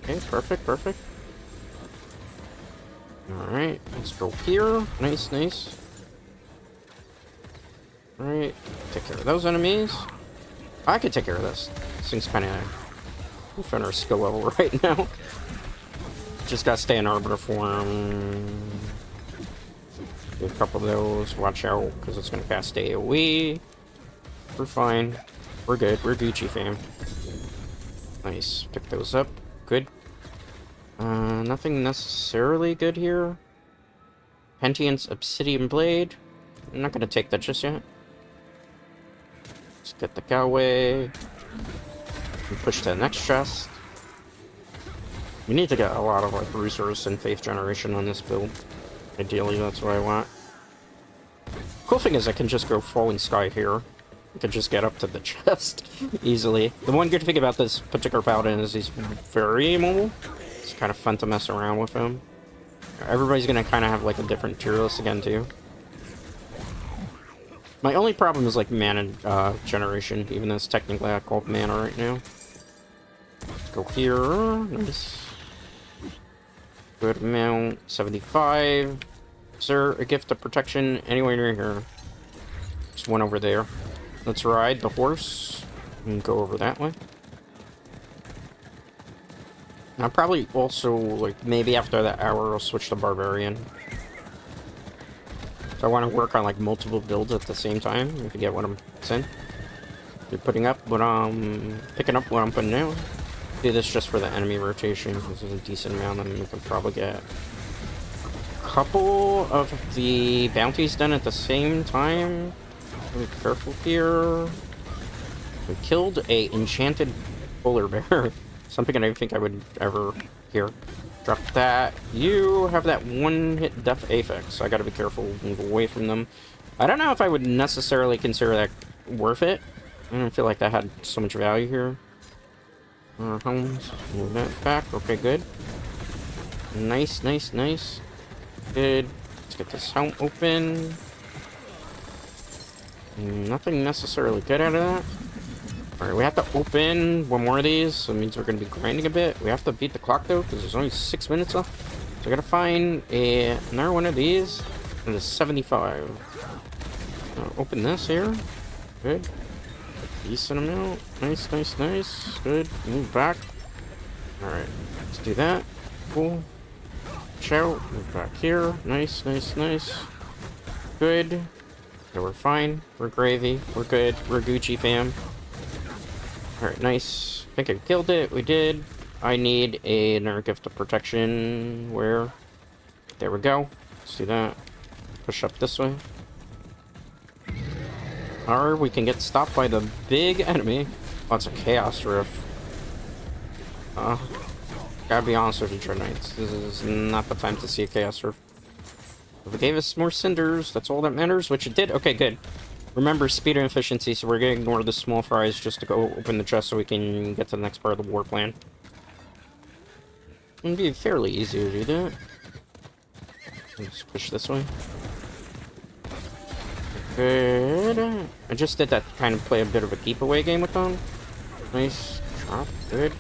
Okay, perfect, perfect. Alright, let's go here. Nice, nice. Alright, take care of those enemies. I could take care of this. This thing's kind of on our skill level right now. Just gotta stay in Arbiter form. Do a couple of those. Watch out, because it's gonna cast AoE. We're fine. We're good. We're Gucci, fam. Nice. Pick those up. Good. Nothing necessarily good here. Pentient's Obsidian Blade. I'm not gonna take that just yet. Let's get the Galway. And push to the next chest. We need to get a lot of like resource and faith generation on this build. Ideally, that's what I want. Cool thing is I can just go Falling Sky here. I can just get up to the chest easily. The one good thing about this particular Paladin is he's very mobile. It's kind of fun to mess around with him. Everybody's gonna kind of have like a different tier list again too. My only problem is like mana generation, even though it's technically I call mana right now. Let's go here. Nice. Good amount. 75. Is there a gift of protection anywhere near here? There's one over there. Let's ride the horse and go over that way. I'll probably also, like, maybe after that hour, I'll switch to Barbarian. So I want to work on, like, multiple builds at the same time, if you get what I'm saying. You're putting up what I'm... picking up what I'm putting down. Do this just for the enemy rotation, because there's a decent amount, and we can probably get a couple of the bounties done at the same time. Be careful here. We killed a enchanted polar bear. Something I don't think I would ever hear. Drop that. You have that one-hit death affix, so I gotta be careful, move away from them. I don't know if I would necessarily consider that worth it. I don't feel like that had so much value here. Homes. Move that back. Okay, good. Nice, nice, nice. Good. Let's get this helm open. Nothing necessarily good out of that. Alright, we have to open one more of these, so it means we're going to be grinding a bit. We have to beat the clock, though, because there's only 6 minutes left. So I gotta find another one of these. And it's 75. Open this here. Good. Decent amount. Nice, nice, nice. Good. Move back. Alright, let's do that. Cool. Watch out. Move back here. Nice, nice, nice. Good. So we're fine. We're gravy. We're good. We're Gucci, fam. Alright, nice. I think I killed it. We did. I need another gift of protection. Where? There we go. Let's do that. Push up this way. Or we can get stopped by the big enemy. Oh, it's a Chaos Rift. Gotta be honest with you, Dread Knights. This is not the time to see a Chaos Rift. If it gave us more cinders, that's all that matters, which it did. Okay, good. Remember, speed and efficiency, so we're gonna ignore the small fries just to go open the chest so we can get to the next part of the war plan. It'd be fairly easy to do that. Let's push this way. Good. I just did that to kind of play a bit of a keep away game with them. Nice. Drop. Good.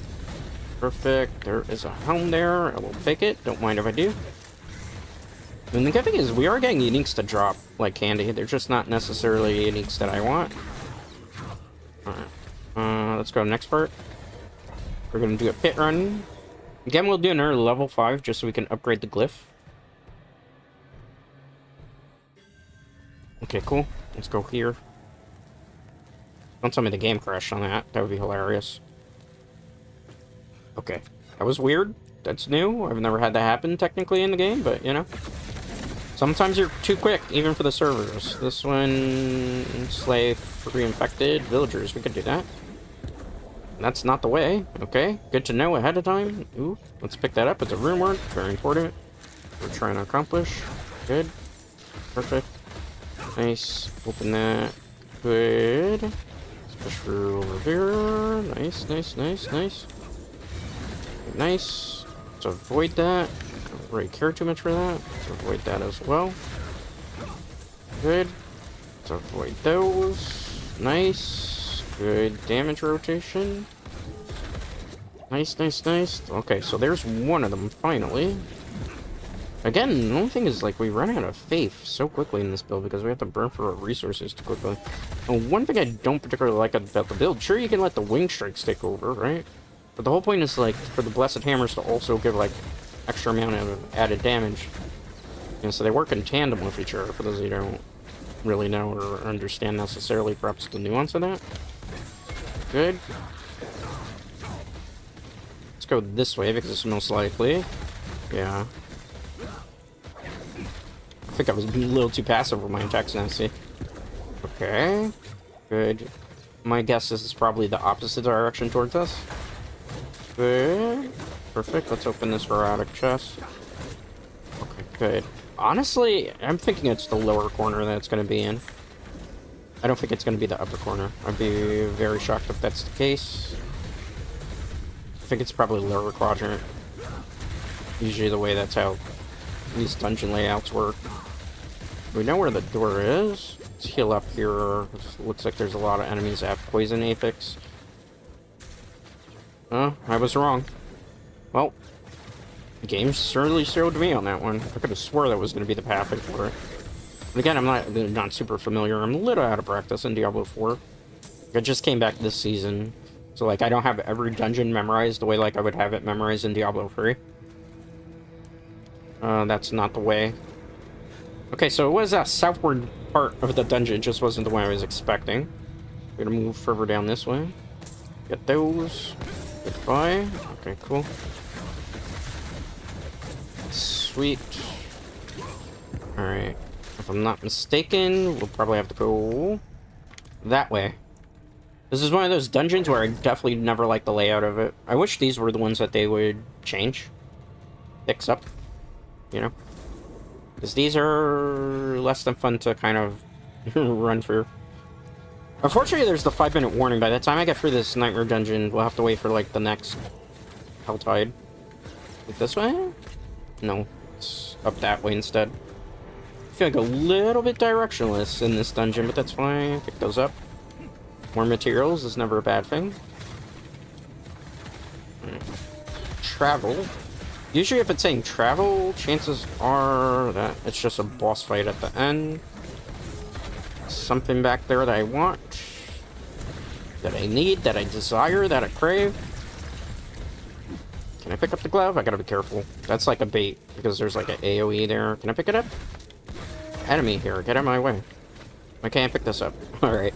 Perfect. There is a helm there. I will take it. Don't mind if I do. And the good thing is, we are getting uniques to drop like candy. They're just not necessarily uniques that I want. Alright. Let's go to the next part. We're going to do a pit run. Again, we'll do another level 5 just so we can upgrade the glyph. Okay, cool. Let's go here. Don't tell me the game crashed on that. That would be hilarious. Okay. That was weird. That's new. I've never had that happen technically in the game, but you know. Sometimes you're too quick, even for the servers. This one, slay free infected villagers. We could do that. That's not the way. Okay, good to know ahead of time. Ooh, let's pick that up. It's a rune word. Very important. We're trying to accomplish. Good. Perfect. Nice. Open that. Good. Let's push through over here. Nice, nice, nice, nice. Nice. Let's avoid that. Don't really care too much for that. Let's avoid that as well. Good. Let's avoid those. Nice. Good damage rotation. Nice, nice, nice. Okay, so there's one of them, finally. Again, the only thing is, like, we run out of faith so quickly in this build because we have to burn for our resources too quickly. And one thing I don't particularly like about the build, sure, you can let the wing strikes take over, right? But the whole point is, like, for the Blessed Hammers to also give, like, extra amount of added damage. And so they work in tandem with each other, for those of you who don't really know or understand necessarily perhaps the nuance of that. Good. Let's go this way because it's most likely. Yeah. I think I was a little too passive with my attacks now, see? Okay. Good. My guess is it's probably the opposite direction towards us. Good. Perfect. Let's open this erratic chest. Okay, good. Honestly, I'm thinking it's the lower corner that it's going to be in. I don't think it's going to be the upper corner. I'd be very shocked if that's the case. I think it's probably lower quadrant. Usually the way that's how these dungeon layouts work. We know where the door is. Let's heal up here. Looks like there's a lot of enemies that have poison apex. Oh, I was wrong. Well, the game certainly showed me on that one. I could have swore that was going to be the pathing for it. But again, I'm not super familiar. I'm a little out of practice in Diablo 4. I just came back this season. So, like, I don't have every dungeon memorized the way, like, I would have it memorized in Diablo 3. That's not the way. Okay, so it was a southward part of the dungeon. It just wasn't the way I was expecting. We're gonna move further down this way. Get those. Goodbye. Okay, cool. Sweet. Alright. If I'm not mistaken, we'll probably have to go that way. This is one of those dungeons where I definitely never liked the layout of it. I wish these were the ones that they would change. Fix up. You know? Because these are less than fun to kind of run through. Unfortunately, there's the 5-minute warning. By the time I get through this nightmare dungeon, we'll have to wait for, like, the next Helltide. Like this way? No. It's up that way instead. I feel like a little bit directionless in this dungeon, but that's fine. Pick those up. More materials is never a bad thing. Travel. Usually if it's saying travel, chances are that it's just a boss fight at the end. Something back there that I want. That I need, that I desire, that I crave. Can I pick up the glove? I gotta be careful. That's like a bait, because there's like an AoE there. Can I pick it up? Enemy here, get out of my way. Why can't I pick this up? Alright.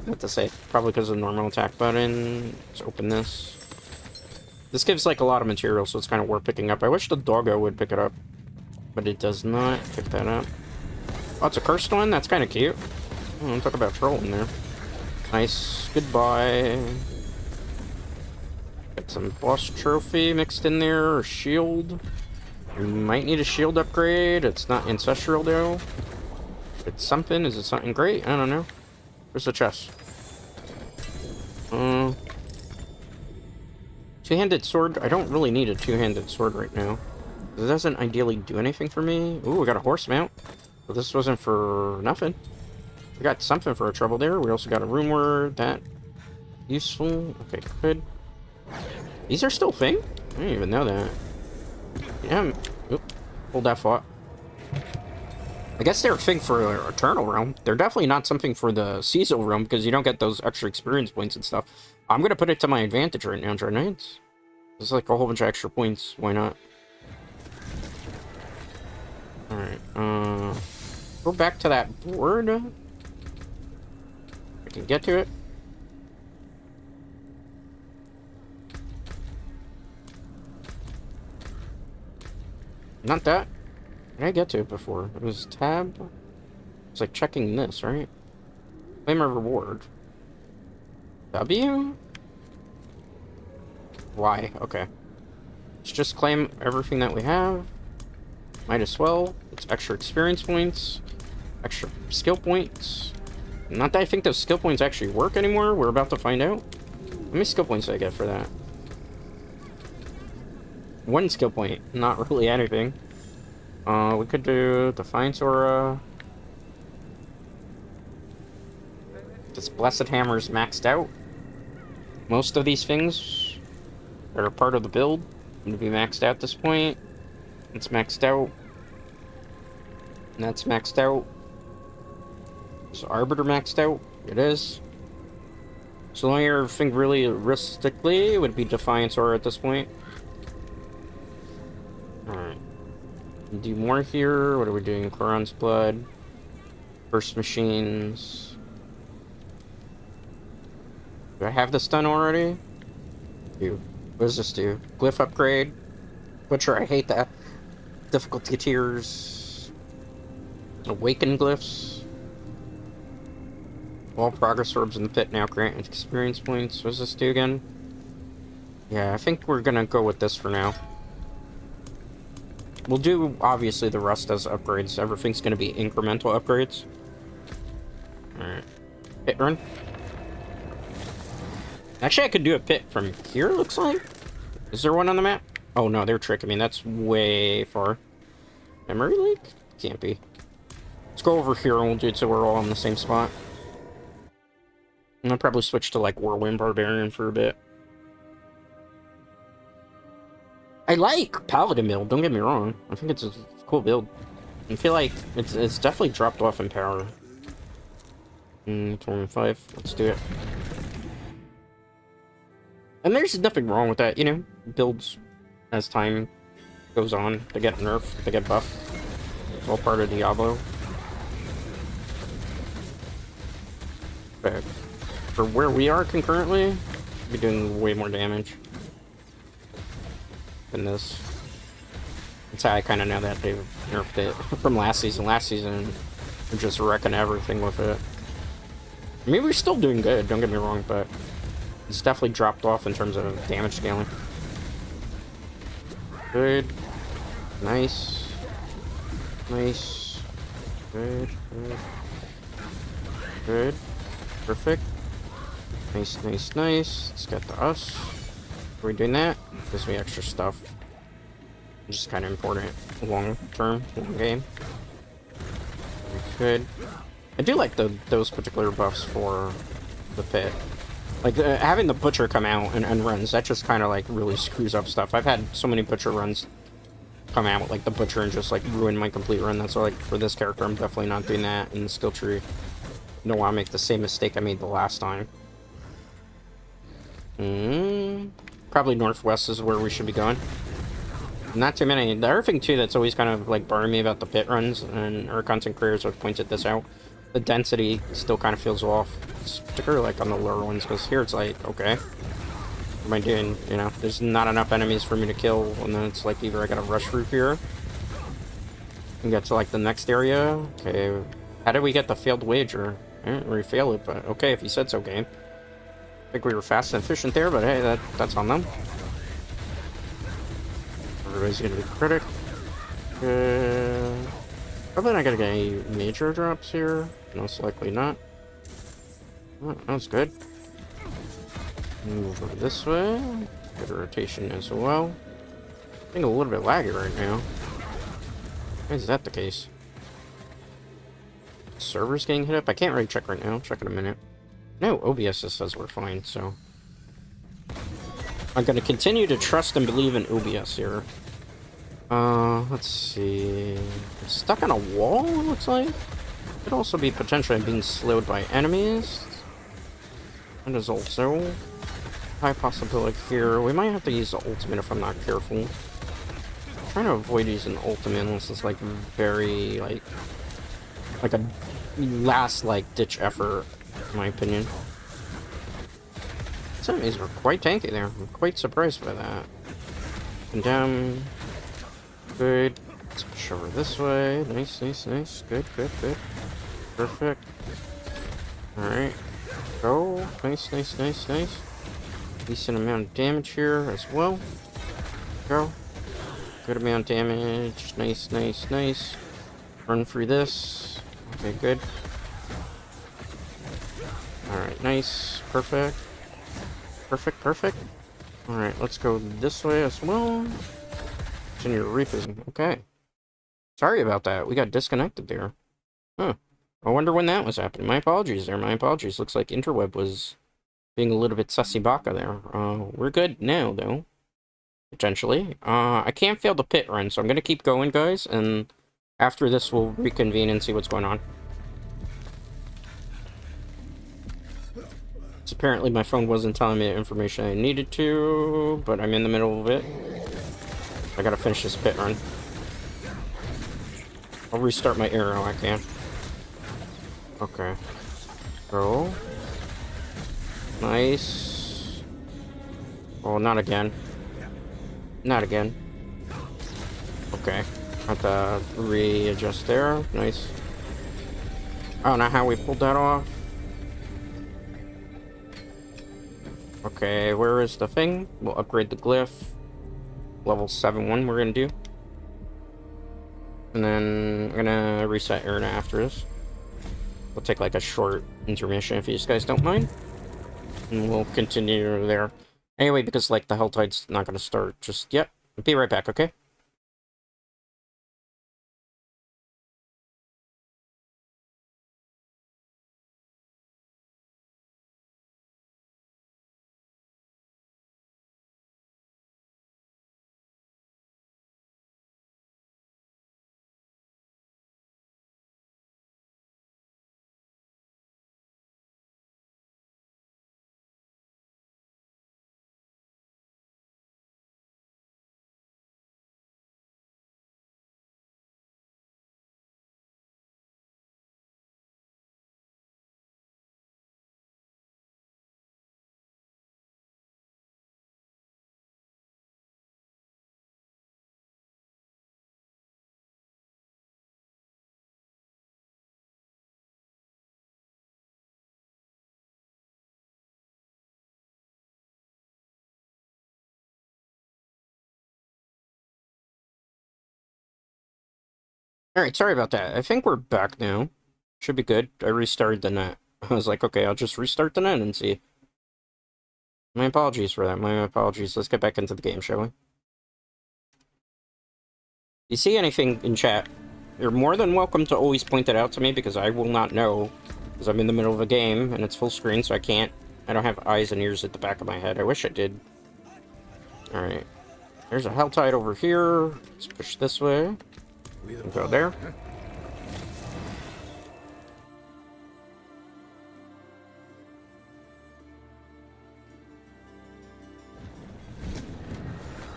What to say? Probably because of the normal attack button. Let's open this. This gives like a lot of material, so it's kind of worth picking up. I wish the doggo would pick it up, but it does not. Pick that up. Oh, it's a cursed one? That's kind of cute. Oh, talk about trolling there. Nice. Goodbye. Got some boss trophy mixed in there, or shield. We might need a shield upgrade. It's not ancestral though. It's something. Is it something great? I don't know. Where's the chest? Two-handed sword. I don't really need a two-handed sword right now. It doesn't ideally do anything for me. Ooh, we got a horse mount. But this wasn't for nothing. We got something for our trouble there. We also got a rune word. That useful. Okay, good. These are still a thing? I didn't even know that. Yeah. Oop. Hold that thought. I guess they're a thing for Eternal Realm. They're definitely not something for the Cecil Realm because you don't get those extra experience points and stuff. I'm going to put it to my advantage right now, Dread Knights. There's like a whole bunch of extra points. Why not? Alright, go back to that board. I can get to it. Not that. Did I get to it before? It was tab. It's like checking this, right? Claim a reward. W? Y, okay. Let's just claim everything that we have. Might as well. It's extra experience points. Extra skill points. Not that I think those skill points actually work anymore. We're about to find out. How many skill points do I get for that? 1 skill point. Not really anything. We could do Defiance Aura. This Blessed Hammer's maxed out. Most of these things Or part of the build. I'm gonna be maxed out at this point. It's maxed out. And that's maxed out. So Arbiter maxed out. It is. So the only other thing really realistically would be Defiance Aura at this point. Alright. Do more here. What are we doing? Charon's Blood. Burst Machines. Do I have this done already? What does this do? Glyph upgrade. Butcher, I hate that. Difficulty tiers. Awaken glyphs. All progress orbs in the pit now grant experience points. What does this do again? Yeah, I think we're gonna go with this for now. We'll do, obviously, the rest as upgrades. Everything's gonna be incremental upgrades. Alright. Pit run. Actually, I could do a pit from here, looks like. Is there one on the map? Oh, no, they're tricking me. That's way far. Memory leak? Can't be. Let's go over here and we'll do it so we're all in the same spot. And I'll probably switch to, like, Whirlwind Barbarian for a bit. I like Paladin build, don't get me wrong. I think it's a cool build. I feel like it's definitely dropped off in power. 25, let's do it. And there's nothing wrong with that, you know? Builds as time goes on. They get nerfed, they get buffed. It's all part of Diablo. But for where we are concurrently, we'll be doing way more damage than this. That's how I kind of know that they nerfed it from last season. Last season, we're just wrecking everything with it. I mean, we're still doing good, don't get me wrong, but it's definitely dropped off in terms of damage scaling. Good. Nice. Nice. Good. Good. Good. Perfect. Nice, nice, nice. Let's get to us. Are we doing that? Gives me extra stuff. Which is kind of important. Long term, long game. We could. I do like those particular buffs for the pit. Like, having the Butcher come out and runs, that just kind of, like, really screws up stuff. I've had so many Butcher runs come out with, like, the Butcher and just, like, ruin my complete run. That's why, like, for this character, I'm definitely not doing that in the skill tree. I don't want to make the same mistake I made the last time. Probably northwest is where we should be going. Not too many. The other thing, too, that's always kind of, like, burning me about the pit runs, and our content creators have pointed this out. The density still kind of feels off. It's particularly, like, on the lower ones, because here it's like, okay, what am I doing? You know, there's not enough enemies for me to kill, and then it's like, either I gotta rush through here and get to, like, the next area. Okay, how did we get the failed wager? I didn't really fail it, but okay, if you said so, game. I think we were fast and efficient there, but hey, that's on them. Everybody's gonna be critic. Probably not gonna get any major drops here. Most likely not. Oh, that was good. Move over this way. Good rotation as well. I think a little bit laggy right now. Why is that the case? Server's getting hit up? I can't really check right now. I'll check in a minute. No, OBS just says we're fine, so I'm gonna continue to trust and believe in OBS here. Let's see. It's stuck on a wall, it looks like. Could also be potentially being slowed by enemies. That is also a high possibility here. We might have to use the ultimate if I'm not careful. I'm trying to avoid using the ultimate unless it's like very like a last like ditch effort, in my opinion. Some enemies were quite tanky there. I'm quite surprised by that. And down. Good. Let's push over this way. Nice, nice, nice. Good, good, good. Perfect. Alright. Go. Nice, nice, nice, nice. Decent amount of damage here as well. Go. Good amount of damage. Nice, nice, nice. Run through this. Okay, good. Alright, nice. Perfect. Perfect, perfect. Alright, let's go this way as well. Continue reposition. Okay. Sorry about that. We got disconnected there. Huh. I wonder when that was happening. My apologies there. My apologies. Looks like Interweb was being a little bit sussy baka there. We're good now, though. Potentially. I can't fail the pit run, so I'm gonna keep going, guys, and after this we'll reconvene and see what's going on. So apparently my phone wasn't telling me the information I needed to, but I'm in the middle of it. I gotta finish this pit run. I'll restart my arrow, I can. Okay. Go. Nice. Oh, not again. Not again. Okay. Have to readjust there. Nice. I don't know how we pulled that off. Okay, where is the thing? We'll upgrade the glyph. Level 7-1 we're gonna do. And then I'm gonna reset Erna after this. We'll take like a short intermission if you guys don't mind. And we'll continue there. Anyway, because like the Helltide's not gonna start just yet. Be right back, okay? Alright, sorry about that. I think we're back now. Should be good. I restarted the net. I was like, okay, I'll just restart the net and see. My apologies for that. My apologies. Let's get back into the game, shall we? You see anything in chat, you're more than welcome to always point it out to me, because I will not know. Because I'm in the middle of a game, and it's full screen, so I don't have eyes and ears at the back of my head. I wish I did. Alright. There's a Helltide over here. Let's push this way. We'll go there.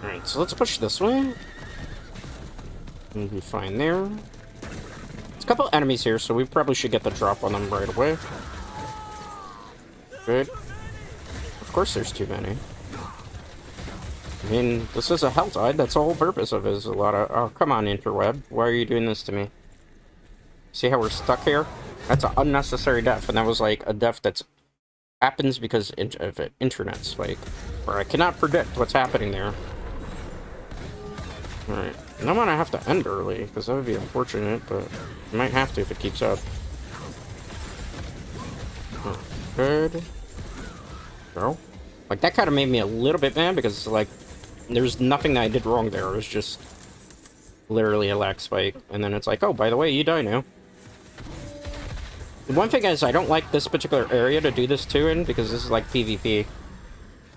Alright, so let's push this way. We'll be fine there. There's a couple enemies here, so we probably should get the drop on them right away. Good. Of course there's too many. I mean, this is a Helltide. That's the whole purpose of it, is a lot of... Oh, come on, interweb. Why are you doing this to me? See how we're stuck here? That's an unnecessary death, and that was like a death that's happens because of it. Internet spike. Where I cannot predict what's happening there. Alright. And I'm gonna have to end early, because that would be unfortunate, but I might have to if it keeps up. Oh, good. Go. Like, that kind of made me a little bit mad, because, like, there's nothing that I did wrong there. It was just literally a lag spike. And then it's like, oh, by the way, you die now. The one thing is, I don't like this particular area to do this to in, because this is like PvP.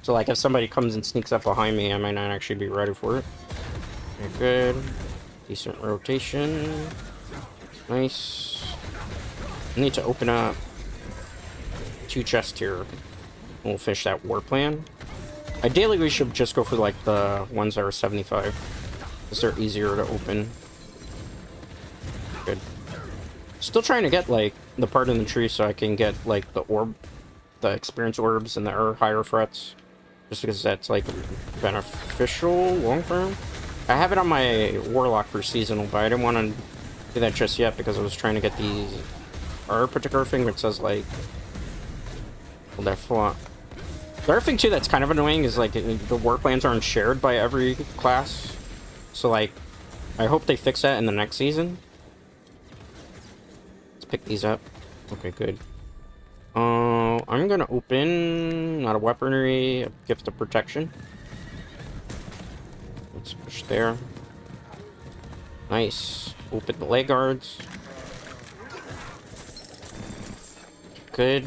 So, like, if somebody comes and sneaks up behind me, I might not actually be ready for it. Okay, good. Decent rotation. Nice. I need to open up 2 chests here. We'll finish that war plan. Ideally, we should just go for, like, the ones that are 75. Because they're easier to open. Good. Still trying to get, like, the part in the tree so I can get, like, the orb, the experience orbs and the higher threats. Just because that's, like, beneficial long term. I have it on my warlock for seasonal, but I didn't want to do that just yet because I was trying to get these... Our particular thing which says, like... Well, that the other thing, too, that's kind of annoying is, like, the war plans aren't shared by every class. So, like, I hope they fix that in the next season. Let's pick these up. Okay, good. I'm gonna open... Not a weaponry, a gift of protection. Let's push there. Nice. Open the leg guards. Good.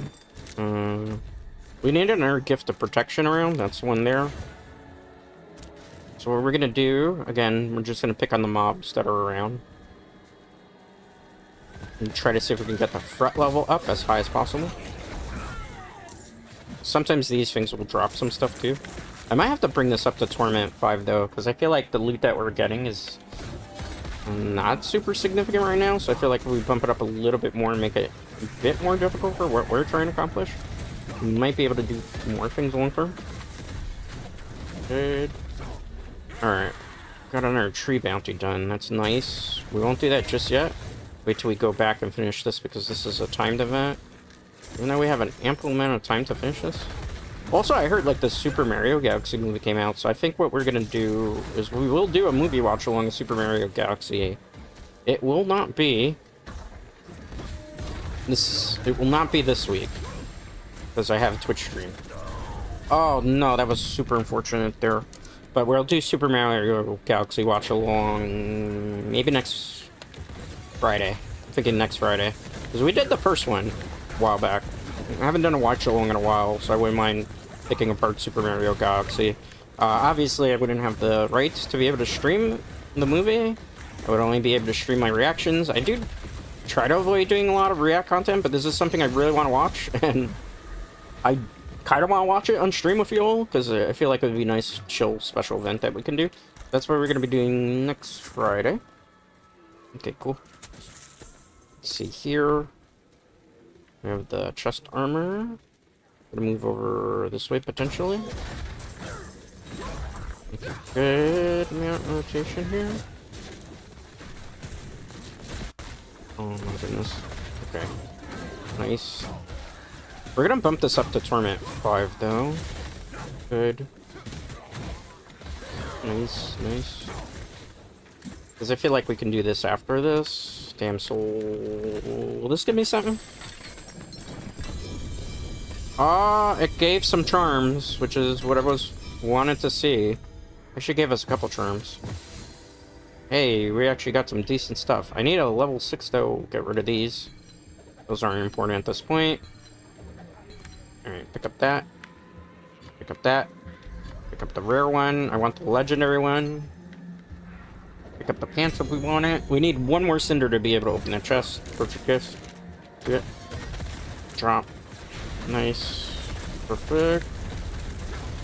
We need another gift of protection around. That's one there. So what we're gonna do, again, we're just gonna pick on the mobs that are around. And try to see if we can get the threat level up as high as possible. Sometimes these things will drop some stuff too. I might have to bring this up to Torment 5 though, because I feel like the loot that we're getting is not super significant right now, so I feel like if we bump it up a little bit more and make it a bit more difficult for what we're trying to accomplish, we might be able to do more things long term. Good. Alright. Got another tree bounty done. That's nice. We won't do that just yet. Wait till we go back and finish this because this is a timed event. Even though we have an ample amount of time to finish this. Also, I heard like the Super Mario Galaxy movie came out, so I think what we're gonna do is we will do a movie watch along the Super Mario Galaxy. It will not be this. It will not be this week because I have a Twitch stream. Oh no, that was super unfortunate there. But we'll do Super Mario Galaxy watch along maybe next Friday. I'm thinking next Friday because we did the first one a while back. I haven't done a watch along in a while, so I wouldn't mind picking apart Super Mario Galaxy. Obviously, I wouldn't have the rights to be able to stream the movie. I would only be able to stream my reactions. I do try to avoid doing a lot of React content, but this is something I really want to watch, and I kind of want to watch it on stream with you all, because I feel like it would be a nice, chill, special event that we can do. That's what we're going to be doing next Friday. Okay, cool. Let's see here. We have the chest armor. Gonna move over this way potentially. Okay, good amount of rotation here. Oh my goodness. Okay. Nice. We're gonna bump this up to Torment 5 though. Good. Nice, nice. Because I feel like we can do this after this. Damn soul. Will this give me something? It gave some charms, which is what I wanted to see. It should give us a couple charms. Hey, we actually got some decent stuff. I need a level 6 though. Get rid of these. Those aren't important at this point. Alright, pick up that. Pick up that. Pick up the rare one. I want the legendary one. Pick up the pants if we want it. We need one more cinder to be able to open that chest. Perfect gift. Good. Drop. Nice. Perfect.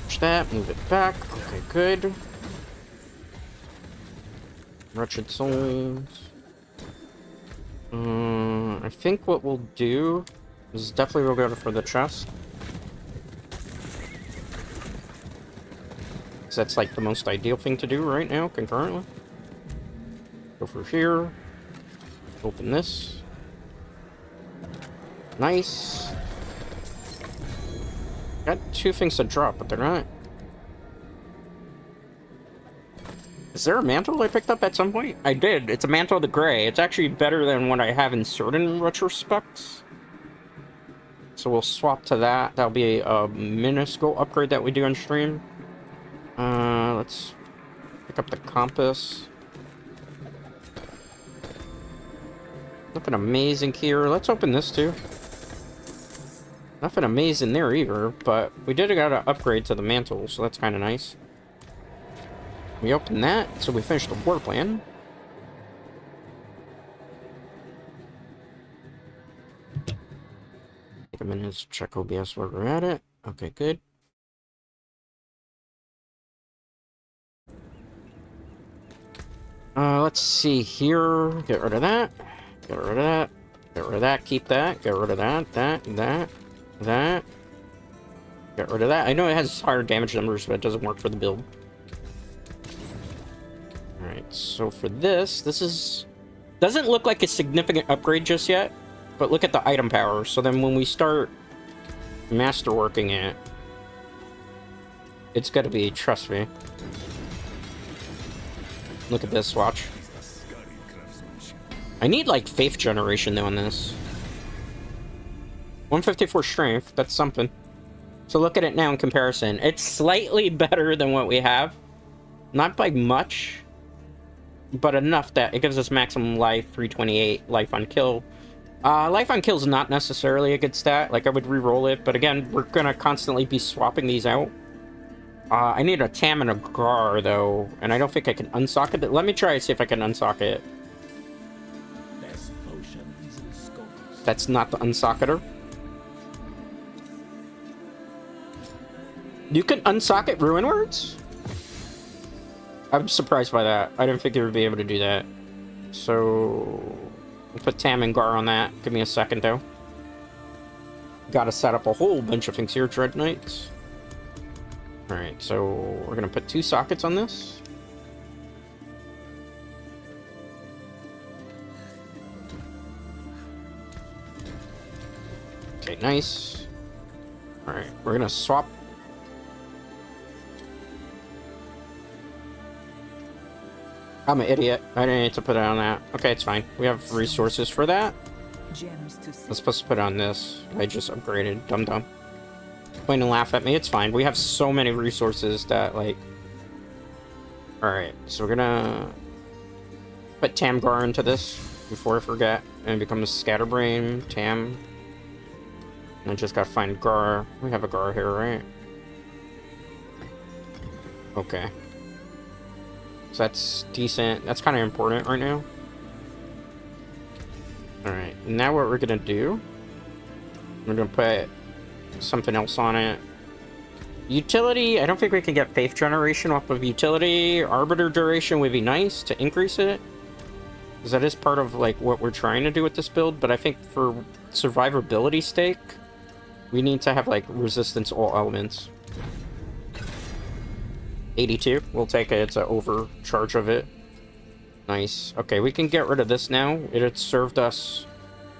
Push that. Move it back. Okay, good. Wretched souls. I think what we'll do is definitely we'll go for the chest. Because that's like the most ideal thing to do right now, concurrently. Go for here. Open this. Nice. Got two things to drop, but they're not. Is there a mantle I picked up at some point? I did. It's a mantle of the gray. It's actually better than what I have in certain retrospects. So we'll swap to that. That'll be a minuscule upgrade that we do on stream. Let's pick up the compass. Nothing amazing here. Let's open this too. Nothing amazing there either, but we did got an upgrade to the mantle, so that's kind of nice. We opened that, so we finished the war plan. Take a minute to check OBS where we're at it. Okay, good. Let's see here. Get rid of that. Get rid of that. Get rid of that. Keep that. Get rid of that. That. Get rid of that. I know it has higher damage numbers, but it doesn't work for the build. Alright, so for this is... doesn't look like a significant upgrade just yet, but look at the item power. So then when we start masterworking it, it's gotta be, trust me. Look at this, watch. I need, like, faith generation, though, on this. 154 strength, that's something. So look at it now in comparison. It's slightly better than what we have. Not by much, but enough that it gives us maximum life, 328, life on kill. Life on kill is not necessarily a good stat. Like, I would re-roll it, but again, we're gonna constantly be swapping these out. I need a Tam and a Gar, though, and I don't think I can unsocket it. Let me try and see if I can unsocket it. That's not the unsocketer. You can unsocket Ruin Words? I'm surprised by that. I didn't think you would be able to do that. So, I'll put Tam and Gar on that. Give me a second, though. Gotta set up a whole bunch of things here, Dread Knights. Alright, so we're gonna put 2 sockets on this. Okay, nice. Alright, we're gonna swap. I'm an idiot. I didn't need to put it on that. Okay, it's fine. We have resources for that. I'm supposed to put it on this. I just upgraded. Dum-dum. Point and laugh at me. It's fine. We have so many resources that, like... Alright, so we're gonna... put Tamgar into this before I forget. And become a Scatterbrain. Tam. And I just gotta find Gar. We have a Gar here, right? Okay. So that's decent. That's kind of important right now. Alright, now what we're gonna do... we're gonna put something else on it. Utility, I don't think we can get Faith Generation off of Utility. Arbiter Duration would be nice to increase it, because that is part of like what we're trying to do with this build, but I think for survivability sake, we need to have like resistance all elements. 82, we'll take it, it's an overcharge of it. Nice. Okay, we can get rid of this now. It had served us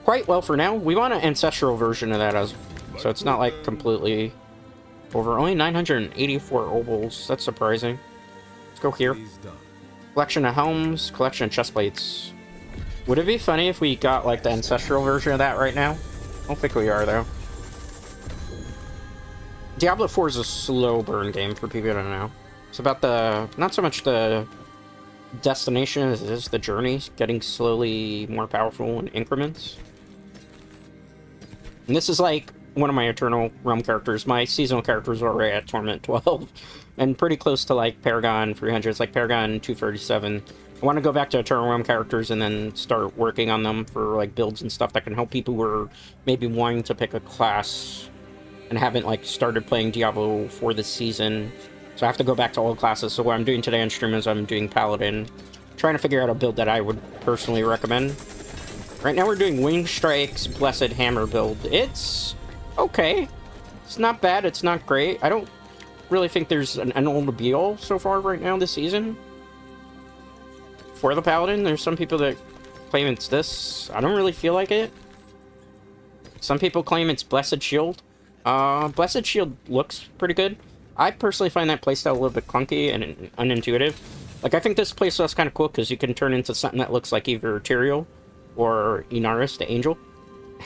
quite well for now. We want an ancestral version of that, as so it's not like completely over. Only 984 obols. That's surprising. Let's go here. Collection of helms, collection of chestplates. Would it be funny if we got like the ancestral version of that right now? I don't think we are, though. Diablo IV is a slow burn game for people who don't know. It's about the, not so much the destination as it is the journey, getting slowly more powerful in increments. And this is like one of my Eternal Realm characters. My seasonal characters are already at Torment 12 and pretty close to like Paragon 300. It's like Paragon 237. I want to go back to Eternal Realm characters and then start working on them for like builds and stuff that can help people who are maybe wanting to pick a class and haven't like started playing Diablo for this season. So I have to go back to old classes. So what I'm doing today on stream is I'm doing Paladin, trying to figure out a build that I would personally recommend. Right now we're doing Wing Strike's Blessed Hammer build. It's okay. It's not bad. It's not great. I don't really think there's an end-all to be-all so far right now this season. For the Paladin, there's some people that claim it's this. I don't really feel like it. Some people claim it's Blessed Shield. Blessed Shield looks pretty good. I personally find that playstyle a little bit clunky and unintuitive. Like, I think this playstyle's kind of cool because you can turn into something that looks like either Tyrael or Inaris, the Angel.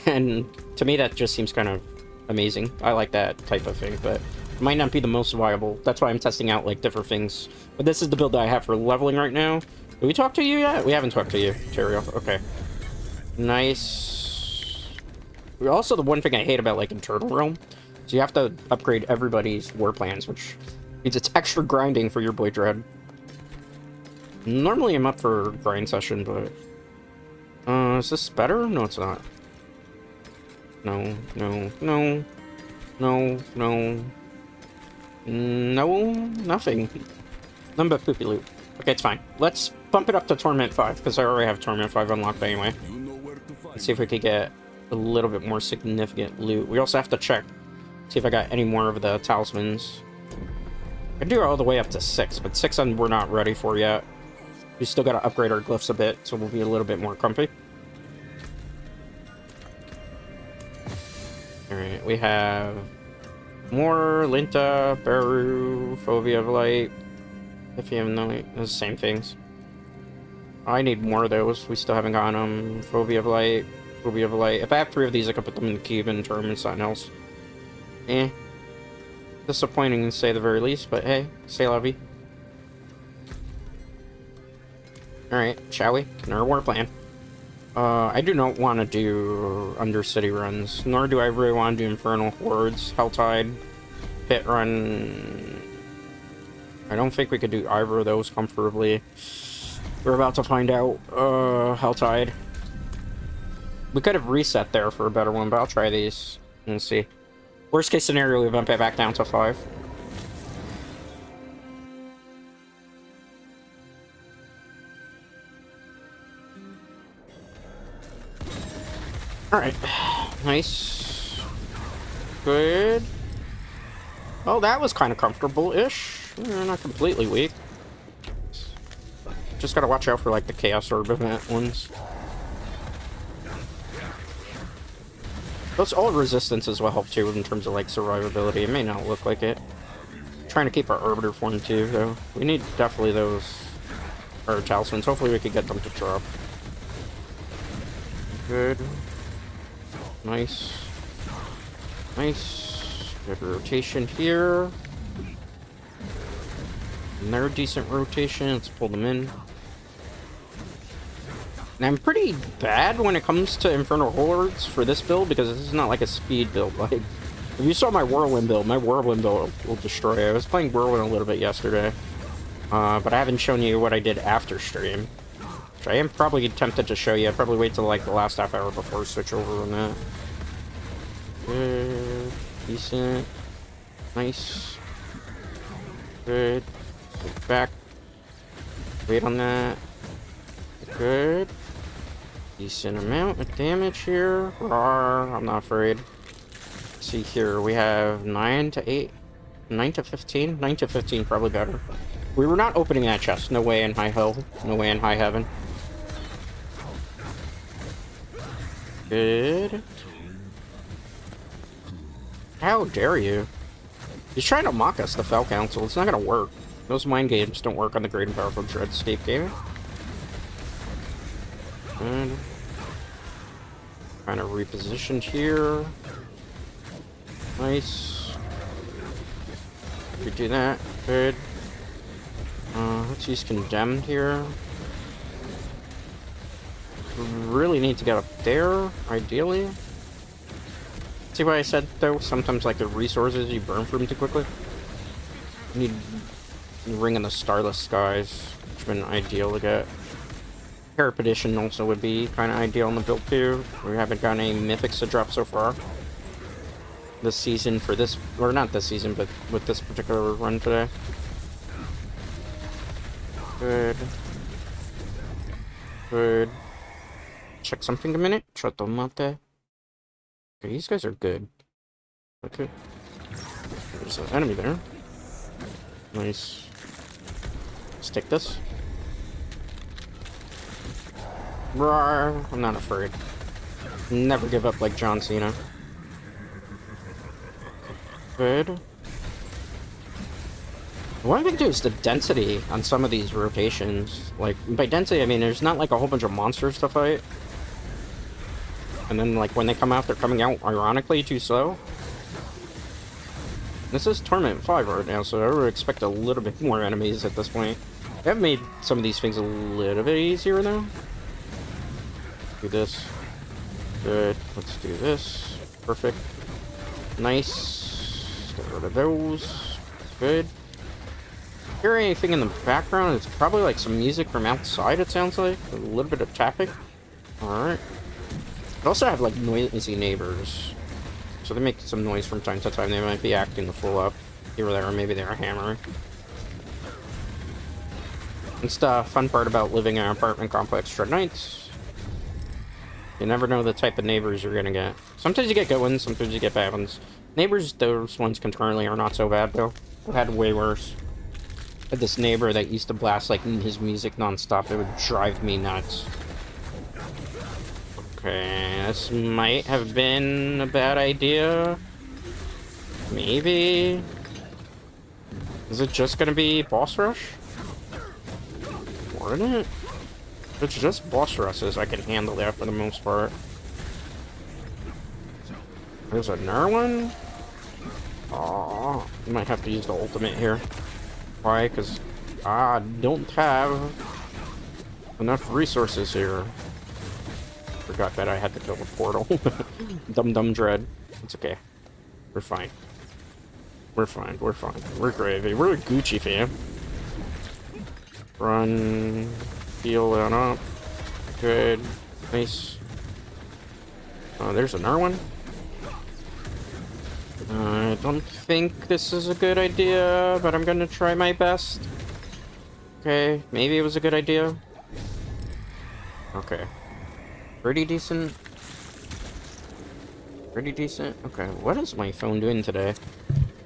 And to me, that just seems kind of amazing. I like that type of thing, but it might not be the most viable. That's why I'm testing out, like, different things. But this is the build that I have for leveling right now. Did we talk to you yet? We haven't talked to you, Tyrael. Okay. Nice. Also, the one thing I hate about, like, Eternal Realm, so you have to upgrade everybody's war plans, which means it's extra grinding for your boy Dread. Normally I'm up for grind session, but... is this better? No, it's not. No, no, no. No, no. No, nothing. Nothing but poopy loot. Okay, it's fine. Let's bump it up to Torment 5, because I already have Torment 5 unlocked anyway. Let's see if we could get a little bit more significant loot. We also have to check, see if I got any more of the talismans. I can do it all the way up to 6, but 6 we're not ready for yet. We still gotta upgrade our glyphs a bit, so we'll be a little bit more comfy. Alright, we have more Linta, Beru, Phobia of Light. If you haven't known it, the same things. I need more of those. We still haven't gotten them. Phobia of Light, Phobia of Light. If I have 3 of these, I could put them in the cube and turn them into something else. Eh. Disappointing to say the very least, but hey, say la vie. Alright, shall we? Our war plan. I do not want to do Undercity runs, nor do I really want to do Infernal Hordes, Helltide, Pit Run. I don't think we could do either of those comfortably. We're about to find out. Helltide. We could have reset there for a better one, but I'll try these and see. Worst case scenario, we bump it back down to 5. Alright. Nice. Good. Oh, that was kind of comfortable-ish. Not completely weak. Just gotta watch out for, like, the Chaos Orb event ones. Those all resistances will help, too, in terms of, like, survivability. It may not look like it. Trying to keep our Arbiter form, too, though. We need definitely those... or talismans. Hopefully we can get them to drop. Good. Nice. Nice. Good rotation here. Another decent rotation. Let's pull them in. And I'm pretty bad when it comes to Infernal Hordes for this build because this is not like a speed build. Like, if you saw my Whirlwind build will destroy it. I was playing Whirlwind a little bit yesterday. But I haven't shown you what I did after stream. Which I am probably tempted to show you. I'd probably wait till like the last half hour before I switch over on that. Good. Decent. Nice. Good. Go back. Wait on that. Good. Decent amount of damage here. Rawr, I'm not afraid. Let's see here. We have 9 to 8. 9 to 15? 9 to 15, probably better. We were not opening that chest. No way in high hell. No way in high heaven. Good. How dare you? He's trying to mock us, the Fel Council. It's not gonna work. Those mind games don't work on the Great and Powerful Dreadscape game. Good. Kind of repositioned here. Nice. We do that. Good. Let's use Condemned here. Really need to get up there, ideally. See what I said, though? Sometimes, like, the resources you burn for them too quickly. You need Ring in the Starless Skies, which would have been ideal to get. Parapetition also would be kind of ideal in the build, too. We haven't gotten any Mythics to drop so far. This season for this... or not this season, but with this particular run today. Good. Good. Check something a minute. Chotomate. Okay, these guys are good. Okay. There's an enemy there. Nice. Let's take this. Rawr. I'm not afraid. Never give up like John Cena. Good. What I think too is the density on some of these rotations. Like, by density, I mean there's not like a whole bunch of monsters to fight. And then, like, when they come out, they're coming out, ironically, too slow. This is Torment 5 right now, so I would expect a little bit more enemies at this point. They have made some of these things a little bit easier, though. Do this. Good. Let's do this. Perfect. Nice. Get rid of those. Good. Hear anything in the background? It's probably, like, some music from outside, it sounds like. A little bit of tapping. Alright. They also have, like, noisy neighbors. So they make some noise from time to time. They might be acting the fool up. Here or there, or maybe they're hammering. It's the fun part about living in an apartment complex Dread Knights. You never know the type of neighbors you're gonna get. Sometimes you get good ones, sometimes you get bad ones. Neighbors, those ones concurrently are not so bad, though. I've had way worse. I had this neighbor that used to blast, like, his music non-stop. It would drive me nuts. Okay, this might have been a bad idea. Maybe. Is it just gonna be boss rush? Wouldn't it? If it's just boss rushes, I can handle that for the most part. There's another one? Aw, you might have to use the ultimate here. Why? Because I don't have enough resources here. Forgot that I had to kill the portal. Dumb dread. It's okay. We're fine. We're fine. We're fine. We're gravy. We're a Gucci fam. Run. Heal on up. Good. Nice. Oh, there's another one. I don't think this is a good idea, but I'm gonna try my best. Okay, maybe it was a good idea. Okay. Pretty decent. Pretty decent. Okay, what is my phone doing today?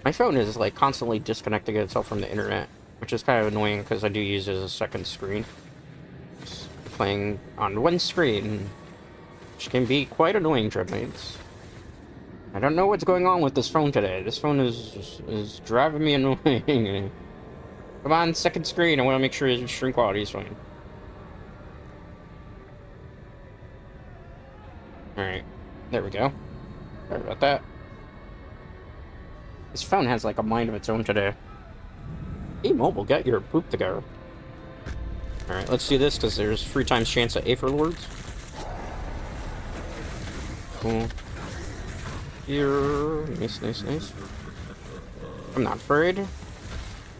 My phone is like constantly disconnecting itself from the internet, which is kind of annoying because I do use it as a second screen. Just playing on one screen, which can be quite annoying, Dreadmates. I don't know what's going on with this phone today. This phone is driving me annoying. Come on, second screen. I want to make sure your stream quality is fine. Alright. There we go. Sorry about that. This phone has like a mind of its own today. Hey, mobile, get your poop together. Alright, let's do this because there's 3 times chance at Aether Lords. Cool. Here. Nice, nice, nice. I'm not afraid.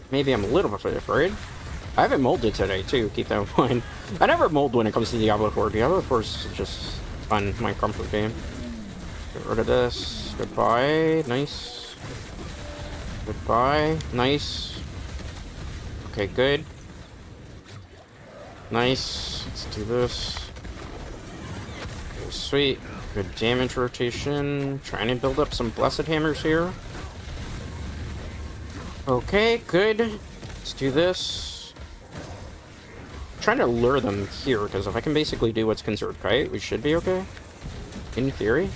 Maybe I'm a little bit afraid. I haven't molded today, too. Keep that in mind. I never mold when it comes to Diablo 4. Diablo 4 is just fun. My comfort game. Get rid of this. Goodbye. Nice. Goodbye. Nice. Okay, good. Nice. Let's do this. Okay, sweet. Good damage rotation. Trying to build up some blessed hammers here. Okay, good. Let's do this. I'm trying to lure them here, because if I can basically do what's considered kite, we should be okay. In theory.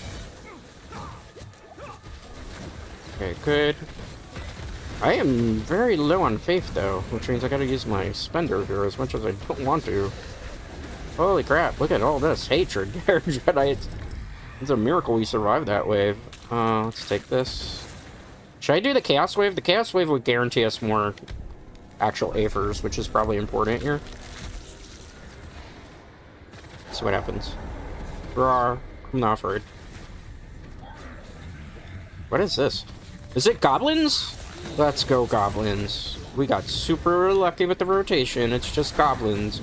Okay, good. I am very low on faith, though, which means I gotta use my spender here as much as I don't want to. Holy crap, look at all this hatred. Jedi, it's a miracle we survived that wave. Let's take this. Should I do the Chaos Wave? The Chaos Wave would guarantee us more actual Aethers, which is probably important here. Let's see what happens. Rawr. I'm not afraid. What is this? Is it goblins? Let's go, goblins. We got super lucky with the rotation. It's just goblins.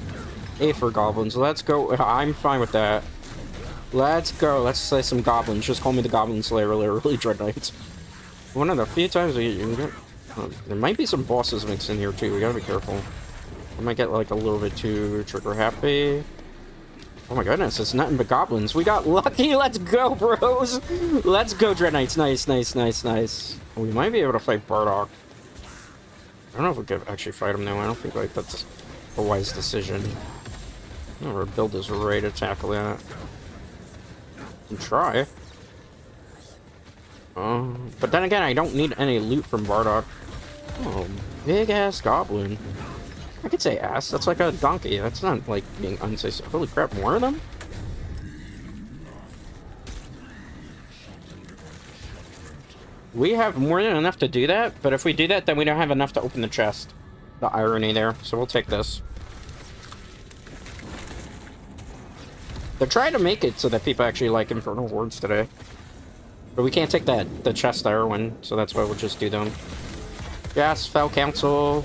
Aether goblins. Let's go. I'm fine with that. Let's go. Let's slay some goblins. Just call me the Goblin Slayer, literally, Dread Knights. One of the few times you can get... there might be some bosses mixed in here, too. We gotta be careful. I might get, like, a little bit too trigger-happy. Oh my goodness, it's nothing but goblins. We got lucky! Let's go, bros! Let's go, Dread Knights. Nice, nice, nice, nice. We might be able to fight Bardock. I don't know if we could actually fight him now. I don't think, like, that's a wise decision. Our build is ready to tackle that. And try. But then again, I don't need any loot from Bardock. Oh, big ass goblin. I could say ass. That's like a donkey. That's not like being unsafe. Holy crap, more of them? We have more than enough to do that, but if we do that, then we don't have enough to open the chest. The irony there. So we'll take this. They're trying to make it so that people actually like Infernal Hordes today. But we can't take the chest there one, so that's why we'll just do them. Yes, Fell Council,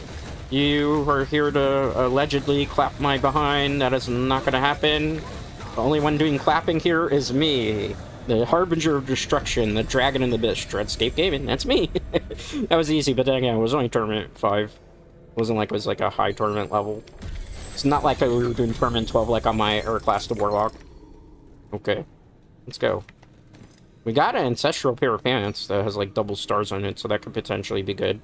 you are here to allegedly clap my behind. That is not gonna happen. The only one doing clapping here is me. The Harbinger of Destruction, the Dragon in the Abyss, Dreadscape Gaming, that's me. That was easy, but then again, it was only Tournament 5. It wasn't like it was like a high tournament level. It's not like I was doing Tournament 12 like on my Air Class to Warlock. Okay, let's go. We got an Ancestral pair of pants that has like double stars on it, so that could potentially be good.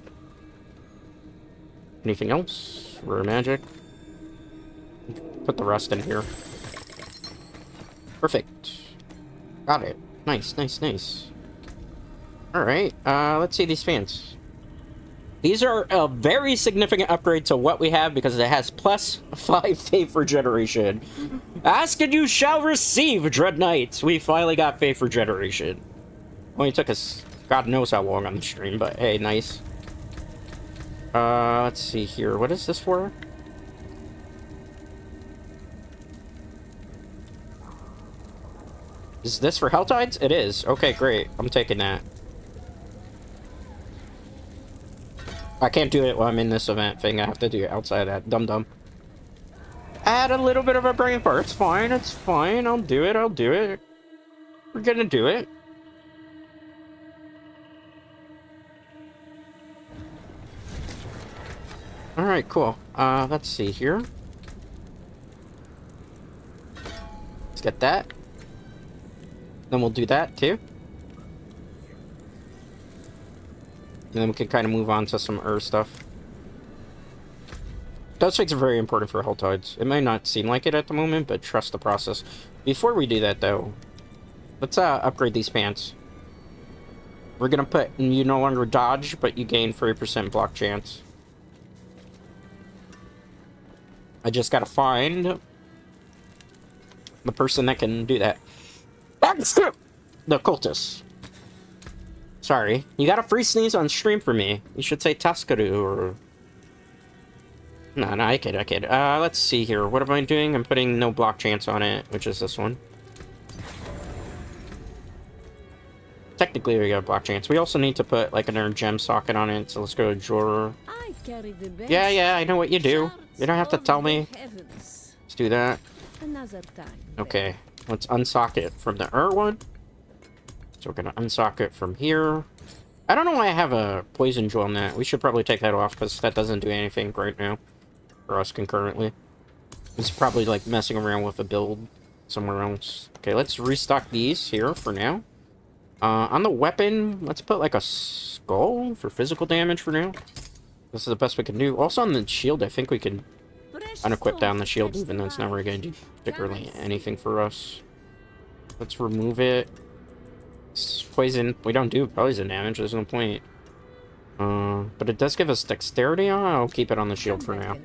Anything else? Rare magic. Put the rest in here. Perfect. Got it. Nice, nice, nice. Alright, let's see these pants. These are a very significant upgrade to what we have because it has +5 faith regeneration. Ask and you shall receive, Dread Knights. We finally got faith regeneration. Only took us God knows how long on the stream, but hey, nice. Let's see here. What is this for? Is this for Helltides? It is. Okay, great. I'm taking that. I can't do it while I'm in this event thing. I have to do it outside of that. Dum-dum. had a little bit of a brain fart. It's fine, it's fine. I'll do it, I'll do it. We're gonna do it. Alright, cool. Let's see here. Let's get that. Then we'll do that, too. And then we can kind of move on to some stuff. Those things are very important for health tides. It may not seem like it at the moment, but trust the process. Before we do that, though, let's upgrade these pants. We're gonna put, you no longer dodge, but you gain 30% block chance. I just gotta find the person that can do that. The cultist. Sorry. You got a free sneeze on stream for me. You should say Taskaru or... No, I kid. Let's see here. What am I doing? I'm putting no block chance on it, which is this one. Technically, we got a block chance. We also need to put, like, another gem socket on it, so let's go to drawer. Yeah, I know what you do. You don't have to tell me. Let's do that. Okay, let's unsocket from the one. So we're gonna unsocket from here. I don't know why I have a poison jewel on that. We should probably take that off, because that doesn't do anything right now for us concurrently. It's probably, like, messing around with a build somewhere else. Okay, let's restock these here for now. On the weapon, let's put, like, a skull for physical damage for now. This is the best we can do. Also on the shield, I think we can unequip down the shield, even though it's not really going to do particularly anything for us. Let's remove it. It's poison. We don't do poison damage. There's no point. But it does give us dexterity. I'll keep it on the shield for now.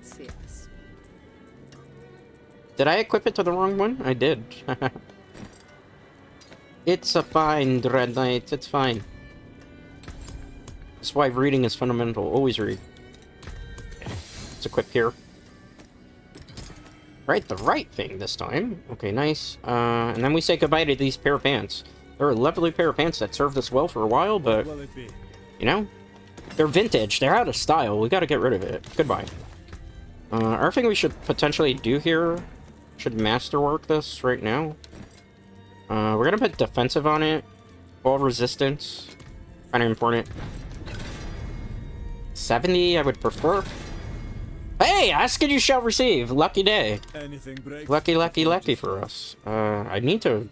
Did I equip it to the wrong one? I did. It's a fine, Dread Knight. It's fine. That's why reading is fundamental. Always read. Let's equip here. Right, the right thing this time. Okay, nice. And then we say goodbye to these pair of pants. They're a lovely pair of pants that served us well for a while, but, you know, they're vintage. They're out of style. We gotta get rid of it. Goodbye. Our thing we should potentially do here, should masterwork this right now. We're gonna put defensive on it. All resistance. Kind of important. 70, I would prefer. Hey, ask and you shall receive. Lucky day. Lucky for us. I need to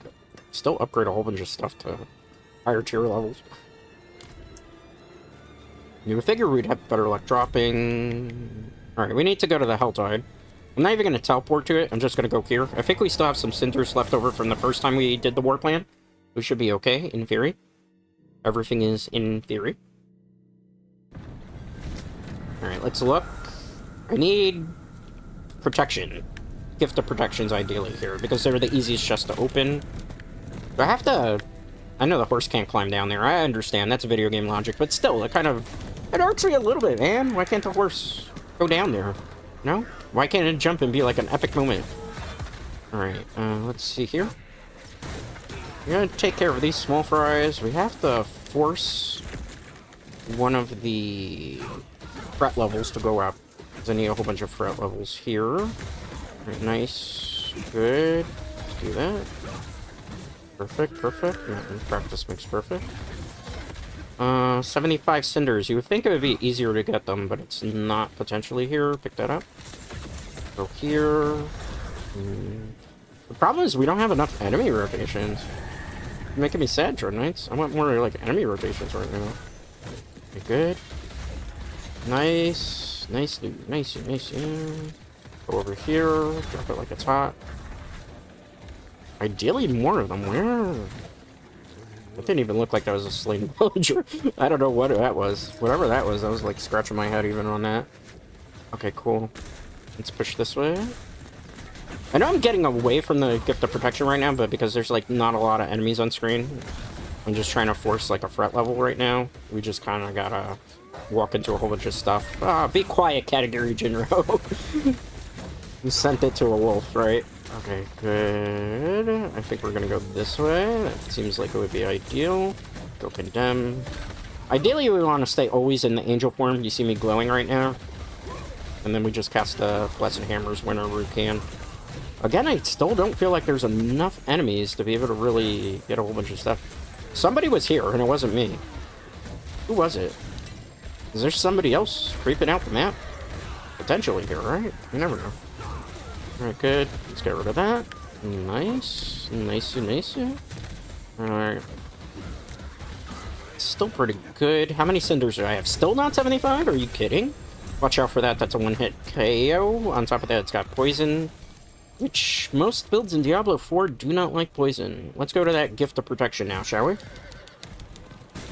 still upgrade a whole bunch of stuff to higher tier levels. You would figure we'd have better luck dropping. Alright, we need to go to the Helltide. I'm not even going to teleport to it. I'm just going to go here. I think we still have some cinders left over from the first time we did the war plan. We should be okay, in theory. Everything is in theory. Alright, let's look. I need protection. Gift of protections ideally here, because they're the easiest just to open. Do I have to... I know the horse can't climb down there. I understand. That's video game logic. But still, it kind of... It irks me a little bit, man. Why can't the horse go down there? No? Why can't it jump and be like an epic moment? Alright, let's see here. We're gonna take care of these small fries. We have to force one of the fret levels to go up. Because I need a whole bunch of fret levels here. Alright, nice. Good. Let's do that. Perfect. Practice makes perfect. 75 cinders. You would think it would be easier to get them, but it's not potentially here. Pick that up. Go here. The problem is we don't have enough enemy rotations. You're making me sad, Dread Knights. I want more, like, enemy rotations right now. Okay, good. Nice. Nice, dude. Nice. Yeah. Go over here. Drop it like it's hot. Ideally, more of them. Where? It didn't even look like that was a slain villager. I don't know what that was. Whatever that was, I was like scratching my head even on that. Okay, cool. Let's push this way. I know I'm getting away from the gift of protection right now, but because there's like not a lot of enemies on screen, I'm just trying to force like a fret level right now. We just kind of gotta walk into a whole bunch of stuff. Ah, be quiet, category Jinro. You sent it to a wolf, right? Okay, good. I think we're gonna go this way. That seems like it would be ideal. Go condemn. Ideally, we want to stay always in the angel form. You see me glowing right now. And then we just cast the Blessed Hammers whenever we can. Again, I still don't feel like there's enough enemies to be able to really get a whole bunch of stuff. Somebody was here, and it wasn't me. Who was it? Is there somebody else creeping out the map? Potentially here, right? You never know. Alright, good. Let's get rid of that. Nice. Nice, nice. Alright. Still pretty good. How many cinders do I have? Still not 75? Are you kidding? Watch out for that. That's a one-hit KO. On top of that, it's got poison, which most builds in Diablo 4 do not like poison. Let's go to that gift of protection now, shall we?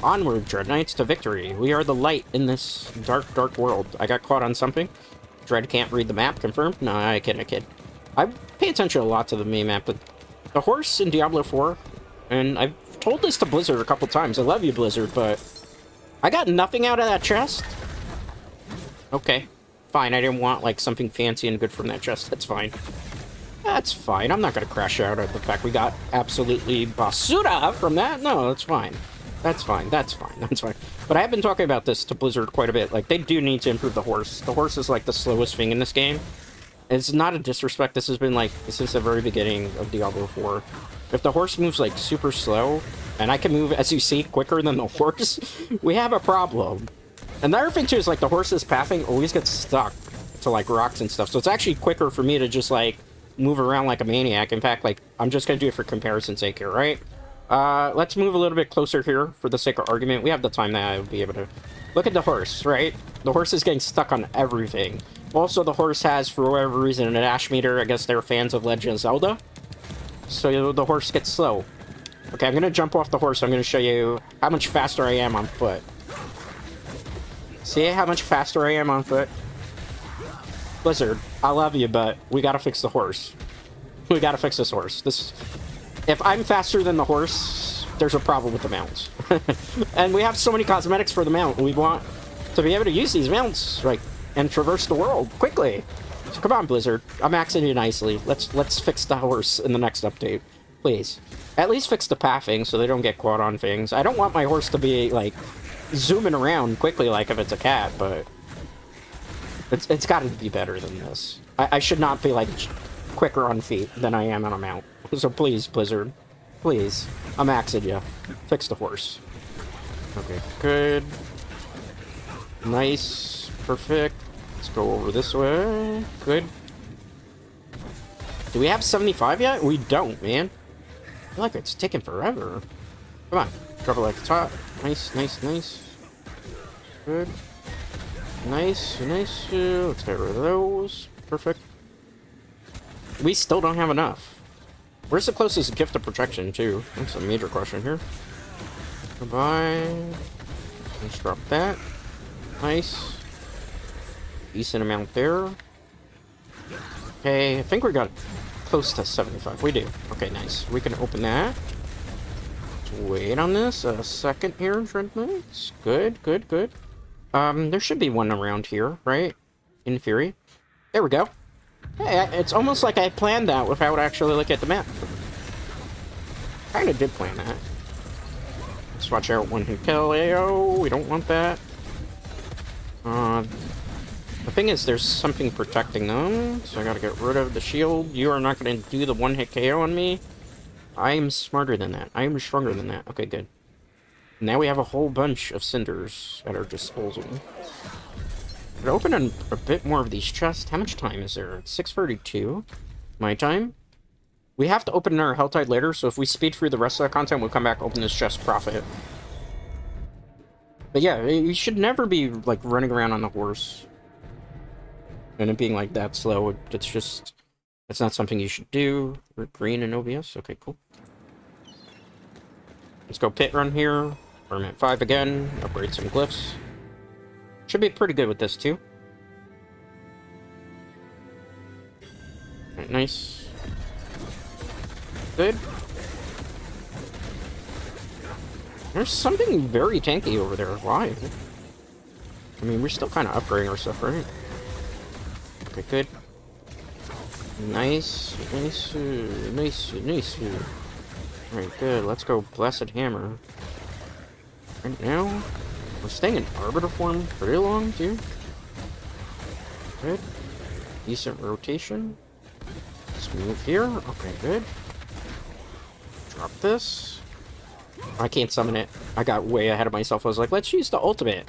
Onward, Dread Knights, to victory. We are the light in this dark, dark world. I got caught on something. Dread can't read the map. Confirmed? No, I kid. I pay attention a lot to the map, but the horse in Diablo 4, and I've told this to Blizzard a couple times. I love you, Blizzard, but I got nothing out of that chest. Okay, fine. I didn't want, like, something fancy and good from that chest. That's fine. That's fine. I'm not going to crash out at the fact we got absolutely basura from that. No, that's fine. That's fine. That's fine. That's fine. But I have been talking about this to Blizzard quite a bit. Like, they do need to improve the horse. The horse is, like, the slowest thing in this game. It's not a disrespect. This has been, like, since the very beginning of Diablo 4. If the horse moves, like, super slow, and I can move, as you see, quicker than the horse, we have a problem. And the other thing, too, is, like, the horse's pathing always gets stuck to, like, rocks and stuff. So it's actually quicker for me to just, like, move around like a maniac. In fact, like, I'm just going to do it for comparison's sake here, right? Let's move a little bit closer here for the sake of argument. We have the time that I'll be able to... Look at the horse, right? The horse is getting stuck on everything. Also, the horse has, for whatever reason, an ash meter. I guess they're fans of Legend of Zelda. So the horse gets slow. Okay, I'm going to jump off the horse. I'm going to show you how much faster I am on foot. See how much faster I am on foot? Blizzard, I love you, but we got to fix the horse. We got to fix this horse. If I'm faster than the horse, there's a problem with the mounts. And we have so many cosmetics for the mount. We want to be able to use these mounts, like, and traverse the world quickly. So come on, Blizzard. I'm axing you nicely. Let's fix the horse in the next update, please. At least fix the pathing so they don't get caught on things. I don't want my horse to be, like, zooming around quickly like if it's a cat, but it's got to be better than this. I should not be, like, quicker on feet than I am on a mount. So please, Blizzard, please, I'm axing you. Fix the horse. Okay, good. Nice. Perfect. Let's go over this way. Good. Do we have 75 yet? We don't, man. I feel like it's taking forever. Come on. Drop it like it's hot. Nice, nice, nice. Good. Nice, nice. Let's get rid of those. Perfect. We still don't have enough. Where's the closest gift of protection, too? That's a major question here. Goodbye. Let's drop that. Nice. Decent amount there. Okay, I think we got close to 75. We do. Okay, nice. We can open that. Let's wait on this a second here, Dread Knights. Good, good, good. There should be one around here, right? In theory. There we go. Hey, it's almost like I planned that without actually looking at the map. Kinda did plan that. Let's watch out one hit kill AO. We don't want that. The thing is, there's something protecting them, so I gotta get rid of the shield. You are not gonna do the one hit KO on me. I am smarter than that. I am stronger than that. Okay, good. Now we have a whole bunch of cinders at our disposal. Could open a bit more of these chests. How much time is there? It's 6:32. My time. We have to open our Helltide later, so if we speed through the rest of the content, we'll come back, open this chest, profit. But yeah, you should never be, like, running around on the horse. And it being, like, that slow. It's just... It's not something you should do. We're green and OBS. Okay, cool. Let's go pit run here. We're at 5 again. Upgrade some glyphs. Should be pretty good with this, too. Alright, nice. Good. There's something very tanky over there. Why? I mean, we're still kind of upgrading our stuff, right? Okay, good. Nice. Nice. Nice. Nice. Alright, good. Let's go Blessed Hammer. Right now, we're staying in Arbiter form pretty long, too. Good. Decent rotation. Let's move here. Okay, good. Drop this. I can't summon it. I got way ahead of myself. I was like, let's use the ultimate.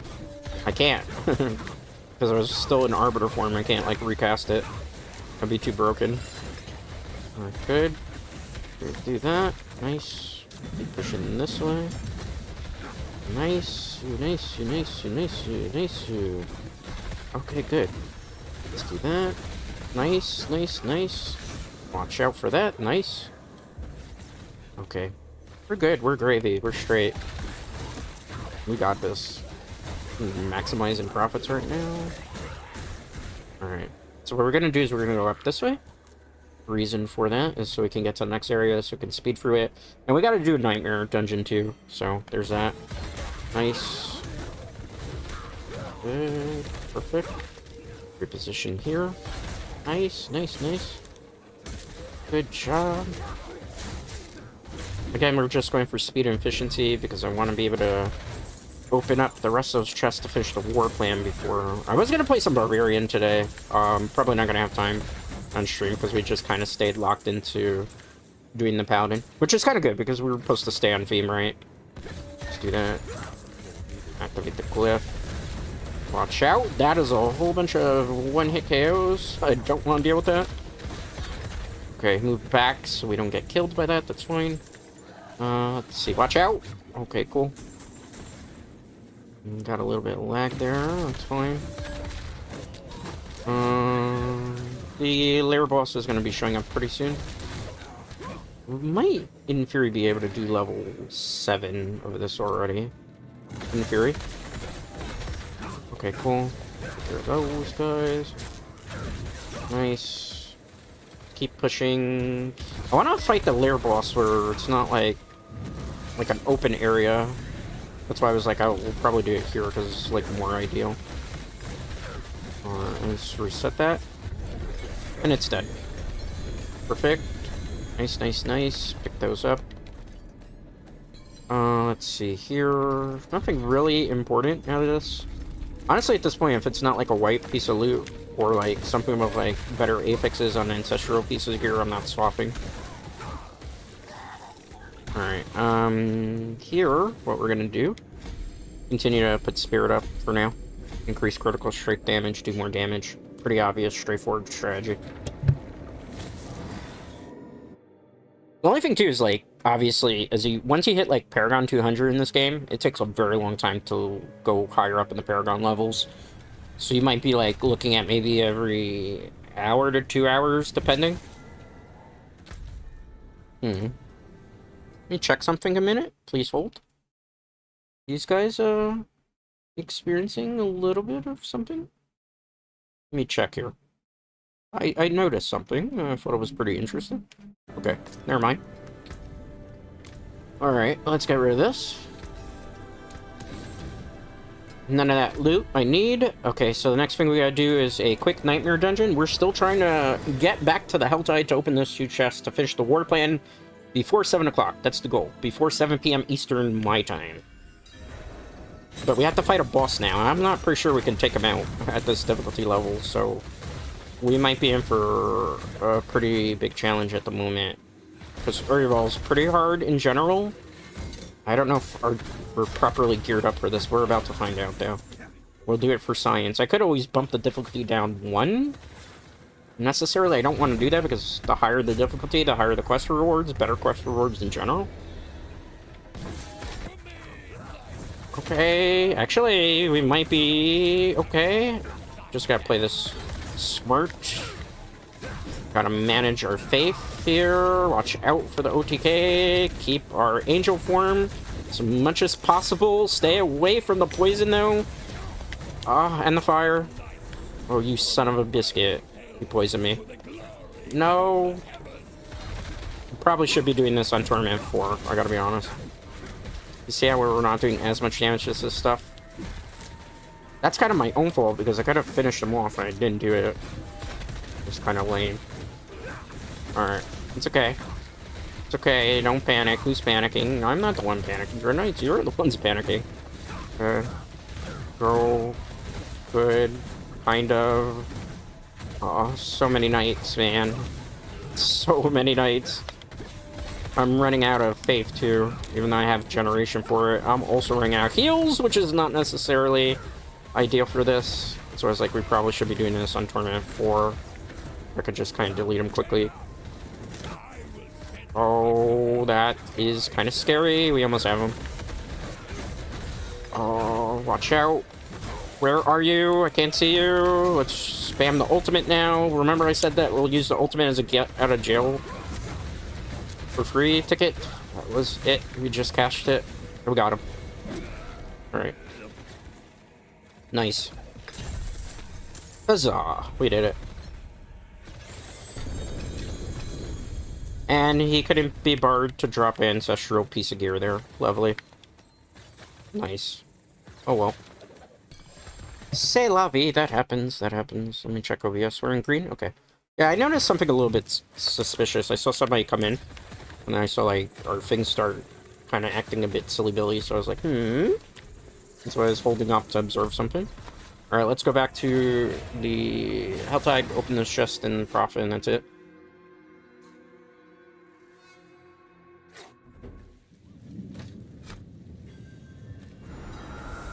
I can't. Because I was still in Arbiter form. I can't, like, recast it. I'd be too broken. Alright, good. Do that. Nice. Keep pushing this way. Nice. Nice. Nice. Nice. Nice. Okay, good. Let's do that. Nice. Nice. Nice. Watch out for that. Nice. Okay. We're good. We're gravy. We're straight. We got this. Maximizing profits right now. Alright. So what we're going to do is we're going to go up this way. Reason for that is so we can get to the next area, so we can speed through it. And we got to do a nightmare dungeon too. So there's that. Nice. Good. Perfect. Reposition here. Nice. Nice. Nice. Good job. Again, we're just going for speed and efficiency because I want to be able to open up the rest of those chests to finish the war plan before... I was going to play some Barbarian today. Probably not going to have time on stream because we just kind of stayed locked into doing the Paladin. Which is kind of good because we were supposed to stay on theme, right? Let's do that. Activate the glyph. Watch out. That is a whole bunch of one-hit KOs. I don't want to deal with that. Okay, move back so we don't get killed by that. That's fine. Let's see. Watch out. Okay, cool. Got a little bit of lag there. That's fine. The lair boss is going to be showing up pretty soon. We might, in theory, be able to do level 7 of this already. In theory. Okay, cool. There those guys. Nice. Keep pushing. I want to fight the lair boss where it's not like an open area. That's why I was like, I will probably do it here because it's like more ideal. Alright, let's reset that. And it's dead. Perfect. Nice, nice, nice. Pick those up. Let's see here. Nothing really important out of this. Honestly, at this point, if it's not like a white piece of loot or like something with like better affixes on ancestral pieces here, I'm not swapping. Alright, here, what we're gonna do, continue to put Spirit up for now. Increase critical strike damage, do more damage. Pretty obvious, straightforward strategy. The only thing, too, is, like, obviously, once you hit, like, Paragon 200 in this game, it takes a very long time to go higher up in the Paragon levels. So you might be, like, looking at maybe every hour to 2 hours, depending. Let me check something a minute. Please hold. These guys, experiencing a little bit of something? Let me check here. I noticed something. I thought it was pretty interesting. Okay, never mind. Alright, let's get rid of this. None of that loot I need. Okay, so the next thing we gotta do is a quick nightmare dungeon. We're still trying to get back to the Helltide to open those 2 chests to finish the war plan before 7 o'clock. That's the goal. Before 7 p.m. Eastern, my time. But we have to fight a boss now. I'm not pretty sure we can take him out at this difficulty level, so we might be in for a pretty big challenge at the moment. Because Urival's pretty hard in general. I don't know if we're properly geared up for this. We're about to find out, though. We'll do it for science. I could always bump the difficulty down 1. Necessarily, I don't want to do that because the higher the difficulty, the higher the quest rewards, better quest rewards in general. Okay, actually, we might be okay. Just gotta play this smart. Gotta manage our faith here. Watch out for the OTK. Keep our angel form as much as possible. Stay away from the poison, though. And the fire. Oh, you son of a biscuit. You poisoned me. No. Probably should be doing this on Torment 4, I gotta be honest. You see how we're not doing as much damage to this stuff? That's kind of my own fault, because I could have finished them off and I didn't do it. It's kind of lame. Alright, it's okay. It's okay, don't panic. Who's panicking? I'm not the one panicking. You're Knights, you're the ones panicking. Go. Good. Kind of. Oh, so many Knights, man. So many nights. I'm running out of faith too, even though I have generation for it. I'm also running out of heals, which is not necessarily ideal for this. So I was like, we probably should be doing this on Tournament 4. I could just kind of delete him quickly. Oh, that is kind of scary. We almost have him. Oh, watch out. Where are you? I can't see you. Let's spam the ultimate now. Remember I said that we'll use the ultimate as a get out of jail for free ticket? That was it. We just cashed it. We got him. Alright. Nice. Huzzah! We did it. And he couldn't be barred to drop an ancestral piece of gear there. Lovely. Nice. Oh well. C'est la vie. That happens. That happens. Let me check OBS. We're in green? Okay. Yeah, I noticed something a little bit suspicious. I saw somebody come in. And then I saw, like, our things start kind of acting a bit silly-billy. So I was like, And so I was holding up to observe something. Alright, let's go back to the Helltide, open this chest, and profit, and that's it.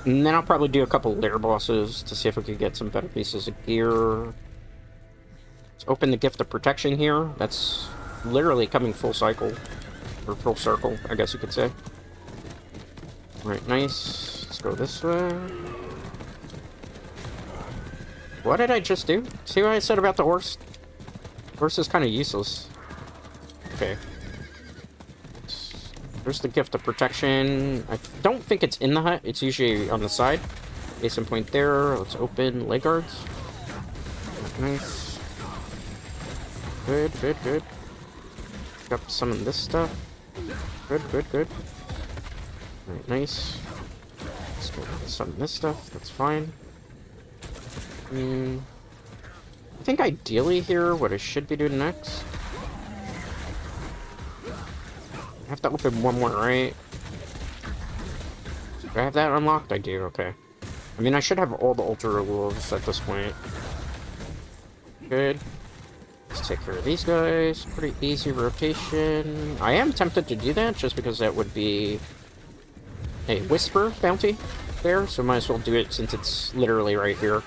And then I'll probably do a couple lair bosses to see if we could get some better pieces of gear. Let's open the Gift of Protection here. That's literally coming full cycle. Or full circle, I guess you could say. Alright, nice. Let's go this way. What did I just do? See what I said about the horse? The horse is kind of useless. Okay. There's the Gift of Protection. I don't think it's in the hut. It's usually on the side. Basin point there. Let's open leg guards. Nice. Good, good, good. Pick up some of this stuff. Good, good, good. Alright, nice. Let's get some of this stuff. That's fine. I think ideally here, what I should be doing next... I have to open one more, right? Do I have that unlocked? I do, okay. I mean, I should have all the Ultra Wolves at this point. Good. Let's take care of these guys. Pretty easy rotation. I am tempted to do that, just because that would be a Whisper bounty there, so might as well do it since it's literally right here.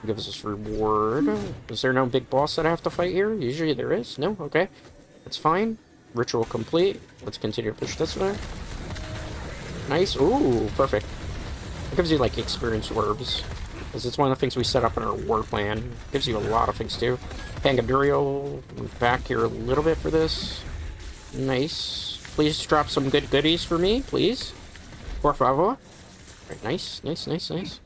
It gives us reward. Is there no big boss that I have to fight here? Usually there is. No? Okay. That's fine. Ritual complete. Let's continue to push this way. Nice. Ooh, perfect. It gives you, like, experience orbs. Because it's one of the things we set up in our war plan. It gives you a lot of things, too. Pangadurial. Back here a little bit for this. Nice. Please drop some good goodies for me, please. Por favor. Alright, nice, nice, nice, nice.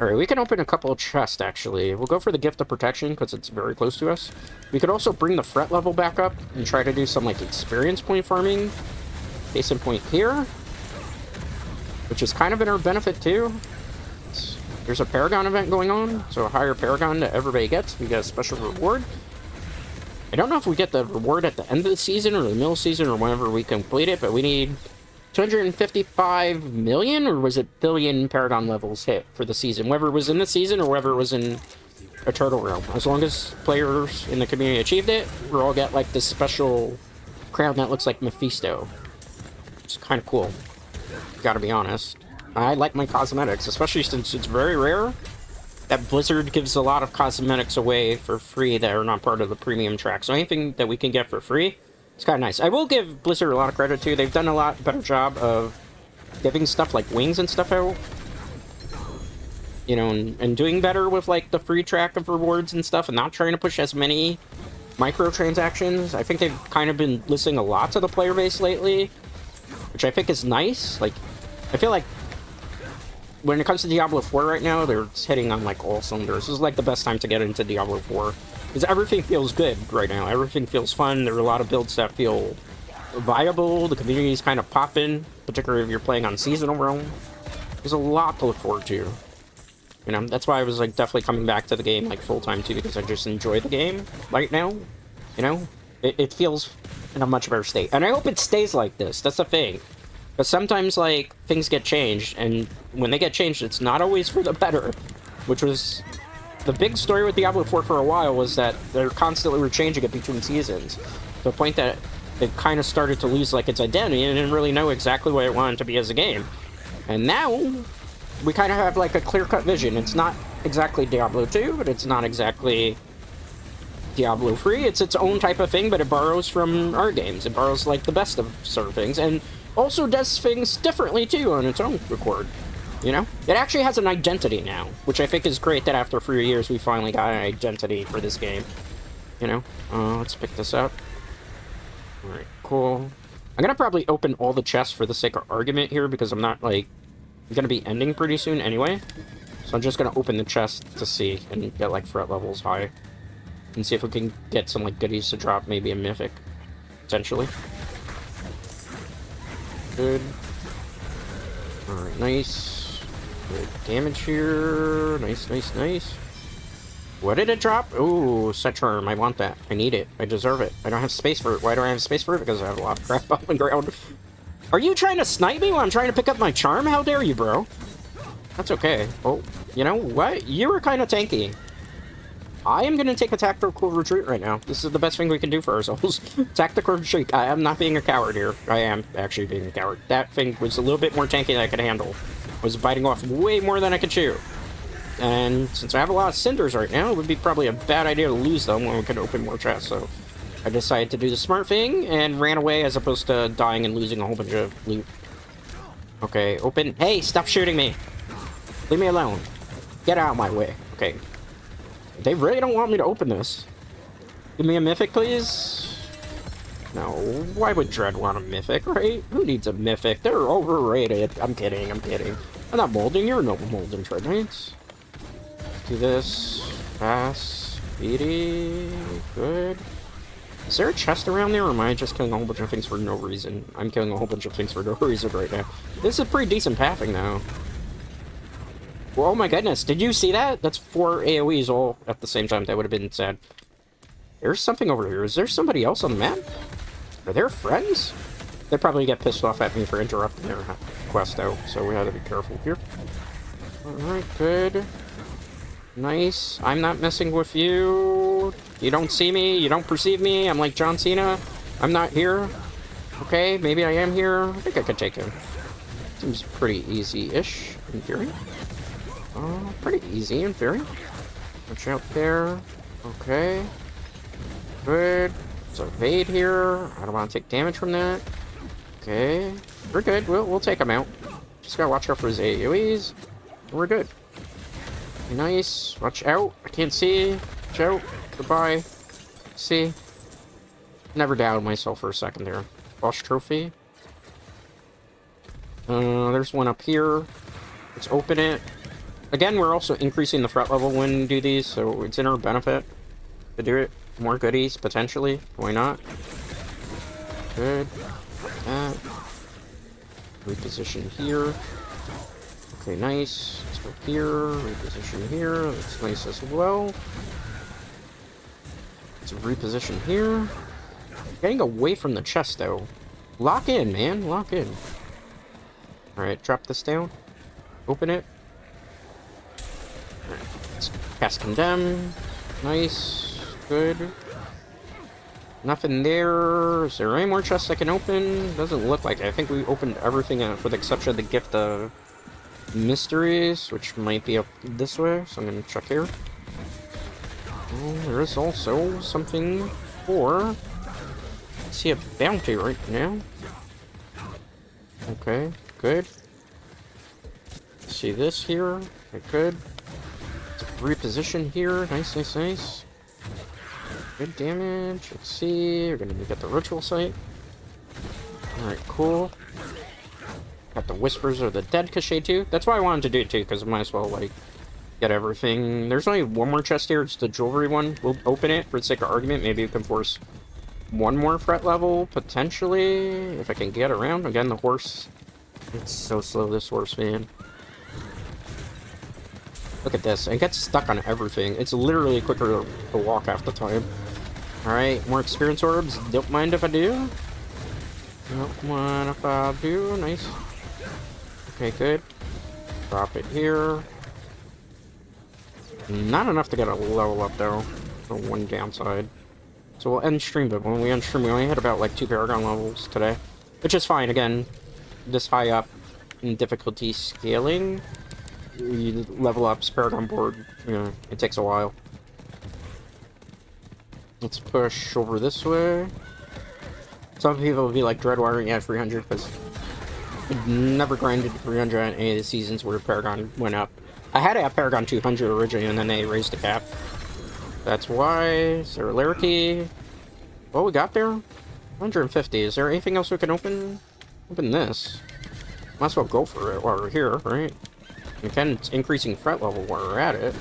Alright, we can open a couple of chests, actually. We'll go for the Gift of Protection, because it's very close to us. We could also bring the Fret level back up, and try to do some, like, experience point farming. Basin point here. Which is kind of in our benefit, too. There's a Paragon event going on, so a higher Paragon that everybody gets, we get a special reward. I don't know if we get the reward at the end of the season, or the middle season, or whenever we complete it, but we need 255 million, or was it billion Paragon levels hit for the season? Whether it was in the season, or whether it was in a Turtle Realm. As long as players in the community achieved it, we'll all get, like, this special crown that looks like Mephisto. It's kind of cool. Gotta be honest. I like my cosmetics, especially since it's very rare that Blizzard gives a lot of cosmetics away for free that are not part of the premium track. So anything that we can get for free, it's kind of nice. I will give Blizzard a lot of credit, too. They've done a lot better job of giving stuff like wings and stuff out. You know, and doing better with, like, the free track of rewards and stuff, and not trying to push as many microtransactions. I think they've kind of been listening a lot to the player base lately, which I think is nice. Like, I feel like when it comes to Diablo 4 right now, they're hitting on, like, all cylinders. This is, like, the best time to get into Diablo 4. Because everything feels good right now. Everything feels fun. There are a lot of builds that feel viable. The community's kind of popping, particularly if you're playing on Seasonal Realm. There's a lot to look forward to. You know, that's why I was, like, definitely coming back to the game, like, full-time, too, because I just enjoy the game right now. You know? It feels in a much better state. And I hope it stays like this. That's the thing. But sometimes, like, things get changed, and when they get changed, it's not always for the better. Which was the big story with Diablo 4 for a while was that they're constantly were changing it between seasons, to the point that it kind of started to lose like its identity and didn't really know exactly what it wanted to be as a game. And now we kind of have like a clear-cut vision. It's not exactly Diablo 2, but it's not exactly Diablo 3. It's its own type of thing, but it borrows from our games. It borrows like the best of certain things, and also does things differently too on its own record. You know? It actually has an identity now, which I think is great that after 3 years we finally got an identity for this game. You know? Let's pick this up. Alright, cool. I'm gonna probably open all the chests for the sake of argument here, because I'm not, like... I'm gonna be ending pretty soon anyway. So I'm just gonna open the chest to see, and get, like, threat levels high. And see if we can get some, like, goodies to drop, maybe a mythic. Potentially. Good. Alright, nice. Good damage here. Nice, nice, nice. What did it drop? Ooh, set charm. I want that. I need it. I deserve it. I don't have space for it. Why do I have space for it? Because I have a lot of crap on the ground. Are you trying to snipe me while I'm trying to pick up my charm? How dare you, bro? That's okay. Oh, you know what? You were kind of tanky. I am going to take a tactical retreat right now. This is the best thing we can do for ourselves. Tactical retreat. I am not being a coward here. I am actually being a coward. That thing was a little bit more tanky than I could handle. Was biting off way more than I could chew. And since I have a lot of cinders right now, it would be probably a bad idea to lose them when we could open more chests. So I decided to do the smart thing and ran away as opposed to dying and losing a whole bunch of loot. Okay, open. Hey, stop shooting me. Leave me alone. Get out of my way. Okay. They really don't want me to open this. Give me a mythic, please. No, why would Dread want a mythic, right? Who needs a mythic? They're overrated. I'm kidding, I'm kidding. I'm not molding. You're no molding, Dread Knights. Do this. Fast. Speedy. Good. Is there a chest around there, or am I just killing a whole bunch of things for no reason? I'm killing a whole bunch of things for no reason right now. This is pretty decent pathing, though. Well, oh my goodness, did you see that? That's 4 AoEs all at the same time. That would have been sad. There's something over here. Is there somebody else on the map? Are there friends? They probably get pissed off at me for interrupting their quest out, so we have to be careful here. Alright, good. Nice. I'm not messing with you. You don't see me. You don't perceive me. I'm like John Cena. I'm not here. Okay, maybe I am here. I think I could take him. Seems pretty easy-ish, in theory. Pretty easy, in theory. Watch out there. Okay. Good. So evade here. I don't want to take damage from that. Okay. We're good. We'll take him out. Just gotta watch out for his AoEs. We're good. Nice. Watch out. I can't see. Watch out. Goodbye. See. Never doubted myself for a second there. Boss trophy. There's one up here. Let's open it. Again, we're also increasing the threat level when we do these, so it's in our benefit to do it. More goodies, potentially. Why not? Good. That. Reposition here. Okay, nice. Let's go here. Reposition here. That's nice as well. Let's reposition here. Getting away from the chest, though. Lock in, man. Lock in. Alright, drop this down. Open it. Alright, let's cast Condemn. Nice. Good. Nothing there. Is there any more chests I can open? Doesn't look like it. I think we opened everything for the exception of the Gift of Mysteries, which might be up this way, so I'm going to check here. Oh, there is also something for... I see a bounty right now. Okay, good. See this here. Okay, good. Reposition here. Nice, nice, nice. Good damage. Let's see. We're gonna get the ritual site. Alright, cool. Got the Whispers of the Dead cachet too. That's why I wanted to do it too, because I might as well, like, get everything. There's only one more chest here. It's the jewelry one. We'll open it for the sake of argument. Maybe we can force one more threat level, potentially, if I can get around. Again, the horse. It's so slow, this horse, man. Look at this. It gets stuck on everything. It's literally quicker to walk half the time. Alright, more experience orbs. Don't mind if I do. Don't mind if I do. Nice. Okay, good. Drop it here. Not enough to get a level up, though. The one downside. So we'll end stream, but when we end stream, we only had about, like, 2 Paragon levels today. Which is fine, again. This high up in difficulty scaling, you level up Paragon board, you know, it takes a while. Let's push over this way. Some people will be like, dread wiring at 300, because I never grinded 300 on any of the seasons where Paragon went up. I had it at Paragon 200 originally, and then they raised the cap. That's why. Cerularity. What we got there? 150. Is there anything else we can open? Open this. Might as well go for it while we're here, right? Again, it's increasing threat level while we're at it.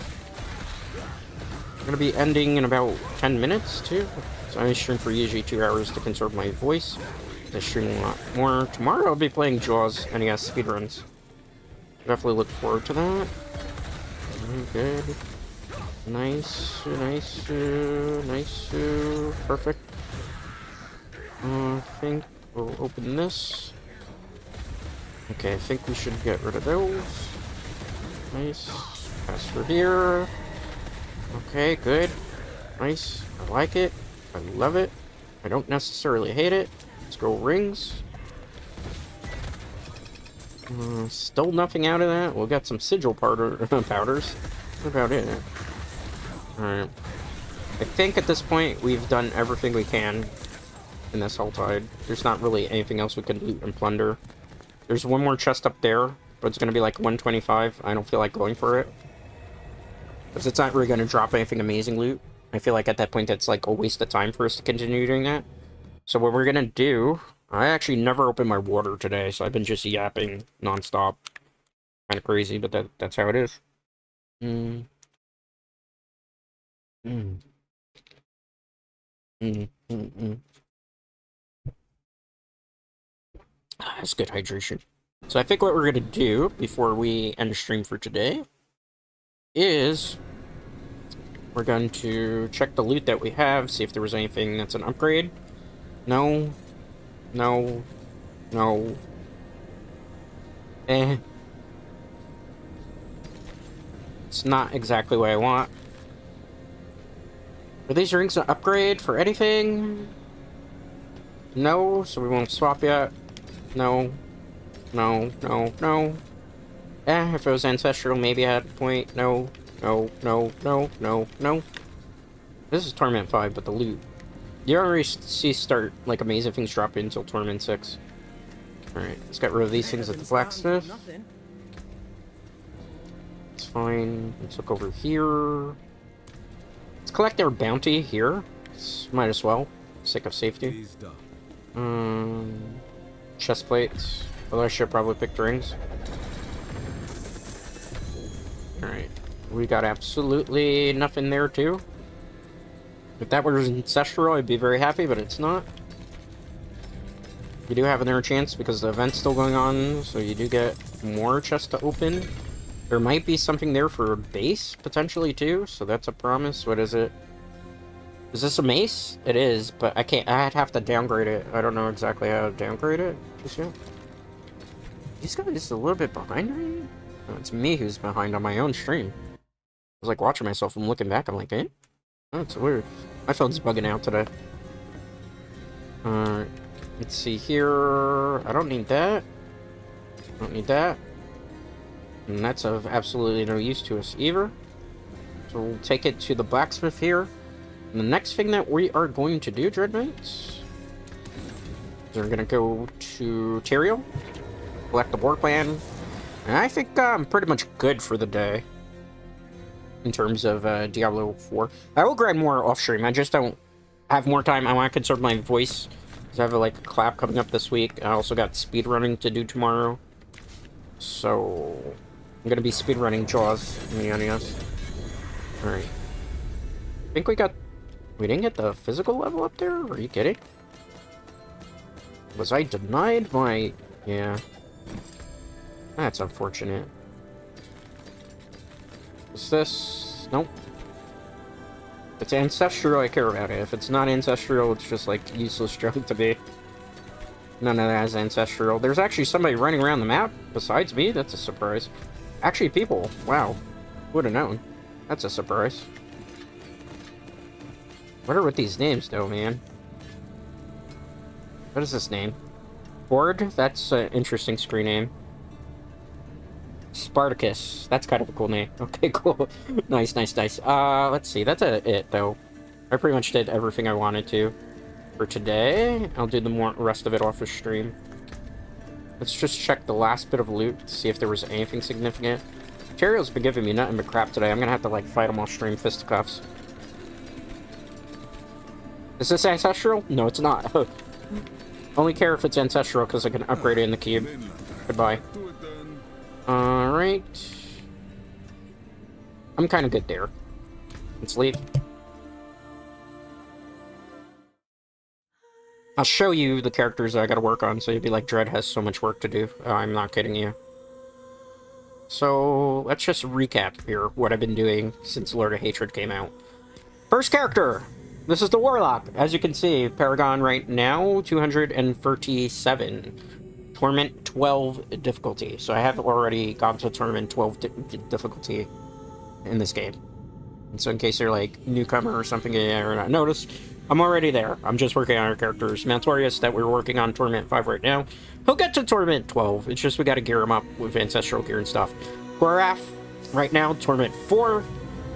I'm gonna be ending in about 10 minutes, too. So I stream for usually 2 hours to conserve my voice. I stream a lot more. Tomorrow I'll be playing Jaws NES speedruns. Definitely look forward to that. Good. Nice, nice, nice, perfect. I think we'll open this. Okay, I think we should get rid of those. Nice. Pass through here. Okay, good. Nice. I like it. I love it. I don't necessarily hate it. Let's go rings. Still nothing out of that. We'll get some sigil powders. What about it? Alright. I think at this point we've done everything we can in this whole tide. There's not really anything else we can loot and plunder. There's one more chest up there, but it's going to be like 125. I don't feel like going for it. Because it's not really going to drop anything amazing loot. I feel like at that point that's like a waste of time for us to continue doing that. So what we're going to do... I actually never opened my water today, so I've been just yapping nonstop. Kind of crazy, but that's how it is. That's good hydration. So I think what we're going to do before we end the stream for today is we're going to check the loot that we have, see if there was anything that's an upgrade. No. No. No. Eh. It's not exactly what I want. Are these rings an upgrade for anything? No, so we won't swap yet. No. No, no, no. If it was ancestral, maybe at a point. No. No, no, no, no, no. This is Torment 5, but the loot. You already see start, like, amazing things dropping until Torment 6. Alright, let's get rid of these things at the blacksmith. It's fine. Let's look over here. Let's collect our bounty here. Might as well, for sake of safety. Chest plates. Although I should probably pick rings. Alright. We got absolutely nothing there, too. If that was ancestral, I'd be very happy, but it's not. You do have another chance because the event's still going on, so you do get more chests to open. There might be something there for a base, potentially, too, so that's a promise. What is it? Is this a mace? It is, but I can't. I'd have to downgrade it. I don't know exactly how to downgrade it just yet. These guys just a little bit behind me? Oh, it's me who's behind on my own stream. I was like watching myself and looking back. I'm like, eh? Oh, it's weird. My phone's bugging out today. Alright. Let's see here. I don't need that. Don't need that. And that's of absolutely no use to us either. So we'll take it to the blacksmith here. And the next thing that we are going to do, Dread Knights, is we're going to go to Tyrael, collect the war plan. And I think I'm pretty much good for the day. In terms of Diablo 4. I will grind more off stream. I just don't have more time. I want to conserve my voice. Because I have like a clap coming up this week. I also got speedrunning to do tomorrow. So I'm going to be speedrunning Jaws in the NES. Alright. I think we didn't get the physical level up there? Are you kidding? Was I denied my... Yeah. That's unfortunate. Is this... Nope. If it's ancestral, I care about it. If it's not ancestral, it's just, like, useless junk to be. None of that is ancestral. There's actually somebody running around the map besides me. That's a surprise. Actually, people. Wow. Would have known. That's a surprise. What are with these names, though, man? What is this name? Ford? That's an interesting screen name. Spartacus. That's kind of a cool name. Okay, cool. Nice, nice, nice. Let's see. That's it, though. I pretty much did everything I wanted to for today. I'll do the rest of it off the stream. Let's just check the last bit of loot to see if there was anything significant. Material's been giving me nothing but crap today. I'm gonna have to, like, fight them all stream fisticuffs. Is this ancestral? No, it's not. Only care if it's ancestral because I can upgrade it in the cube. Goodbye. Alright. I'm kind of good there. Let's leave. I'll show you the characters that I gotta work on, so you'll be like, Dread has so much work to do. I'm not kidding you. So, let's just recap here what I've been doing since Lord of Hatred came out. First character! This is the Warlock. As you can see, Paragon right now, 237. Torment 12 difficulty. So I have already gone to Torment 12 difficulty in this game. And so in case you're like newcomer or something or not noticed, I'm already there. I'm just working on our characters. Mantorius, that we're working on Torment 5 right now, he'll get to Torment 12. It's just we gotta gear him up with ancestral gear and stuff. Gorath, right now, Torment 4.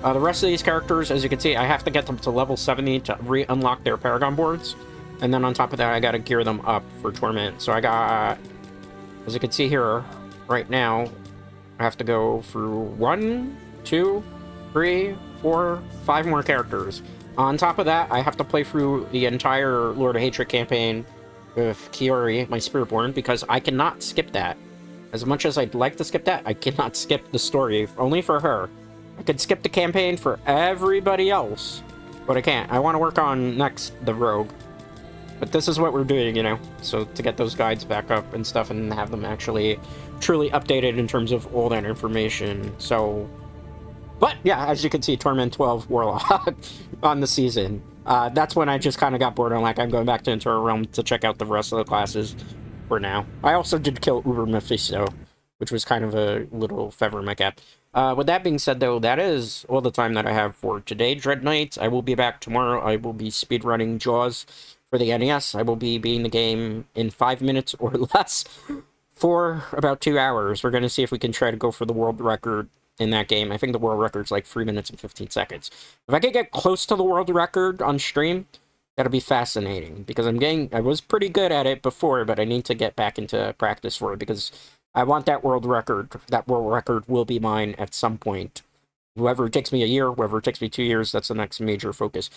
The rest of these characters, as you can see, I have to get them to level 70 to re-unlock their Paragon boards. And then on top of that, I gotta gear them up for Torment. So I got, as you can see here, right now, I have to go through 1, 2, 3, 4, 5 more characters. On top of that, I have to play through the entire Lord of Hatred campaign with Kiori, my Spiritborn, because I cannot skip that. As much as I'd like to skip that, I cannot skip the story, only for her. I could skip the campaign for everybody else, but I can't. I want to work on next the Rogue. But this is what we're doing, you know, so to get those guides back up and stuff and have them actually truly updated in terms of all that information. So, but yeah, as you can see, Torment 12 Warlock on the season. That's when I just kind of got bored. I'm like, I'm going back to Internal Realm to check out the rest of the classes for now. I also did kill Uber Mephisto, which was kind of a little feather in my cap. With that being said, though, that is all the time that I have for today, Dread Knights. I will be back tomorrow. I will be speedrunning Jaws for the NES. I will be beating the game in 5 minutes or less for about 2 hours. We're going to see if we can try to go for the world record in that game. I think the world record's like 3 minutes and 15 seconds. If I could get close to the world record on stream, that'll be fascinating, because I was pretty good at it before, but I need to get back into practice for it, because I want that world record. That world record will be mine at some point. Whoever it takes me a year, whoever it takes me 2 years, that's the next major focus.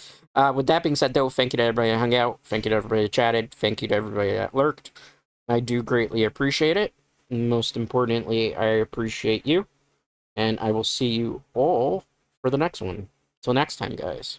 With that being said, though, thank you to everybody that hung out. Thank you to everybody that chatted. Thank you to everybody that lurked. I do greatly appreciate it. Most importantly, I appreciate you. And I will see you all for the next one. Till next time, guys.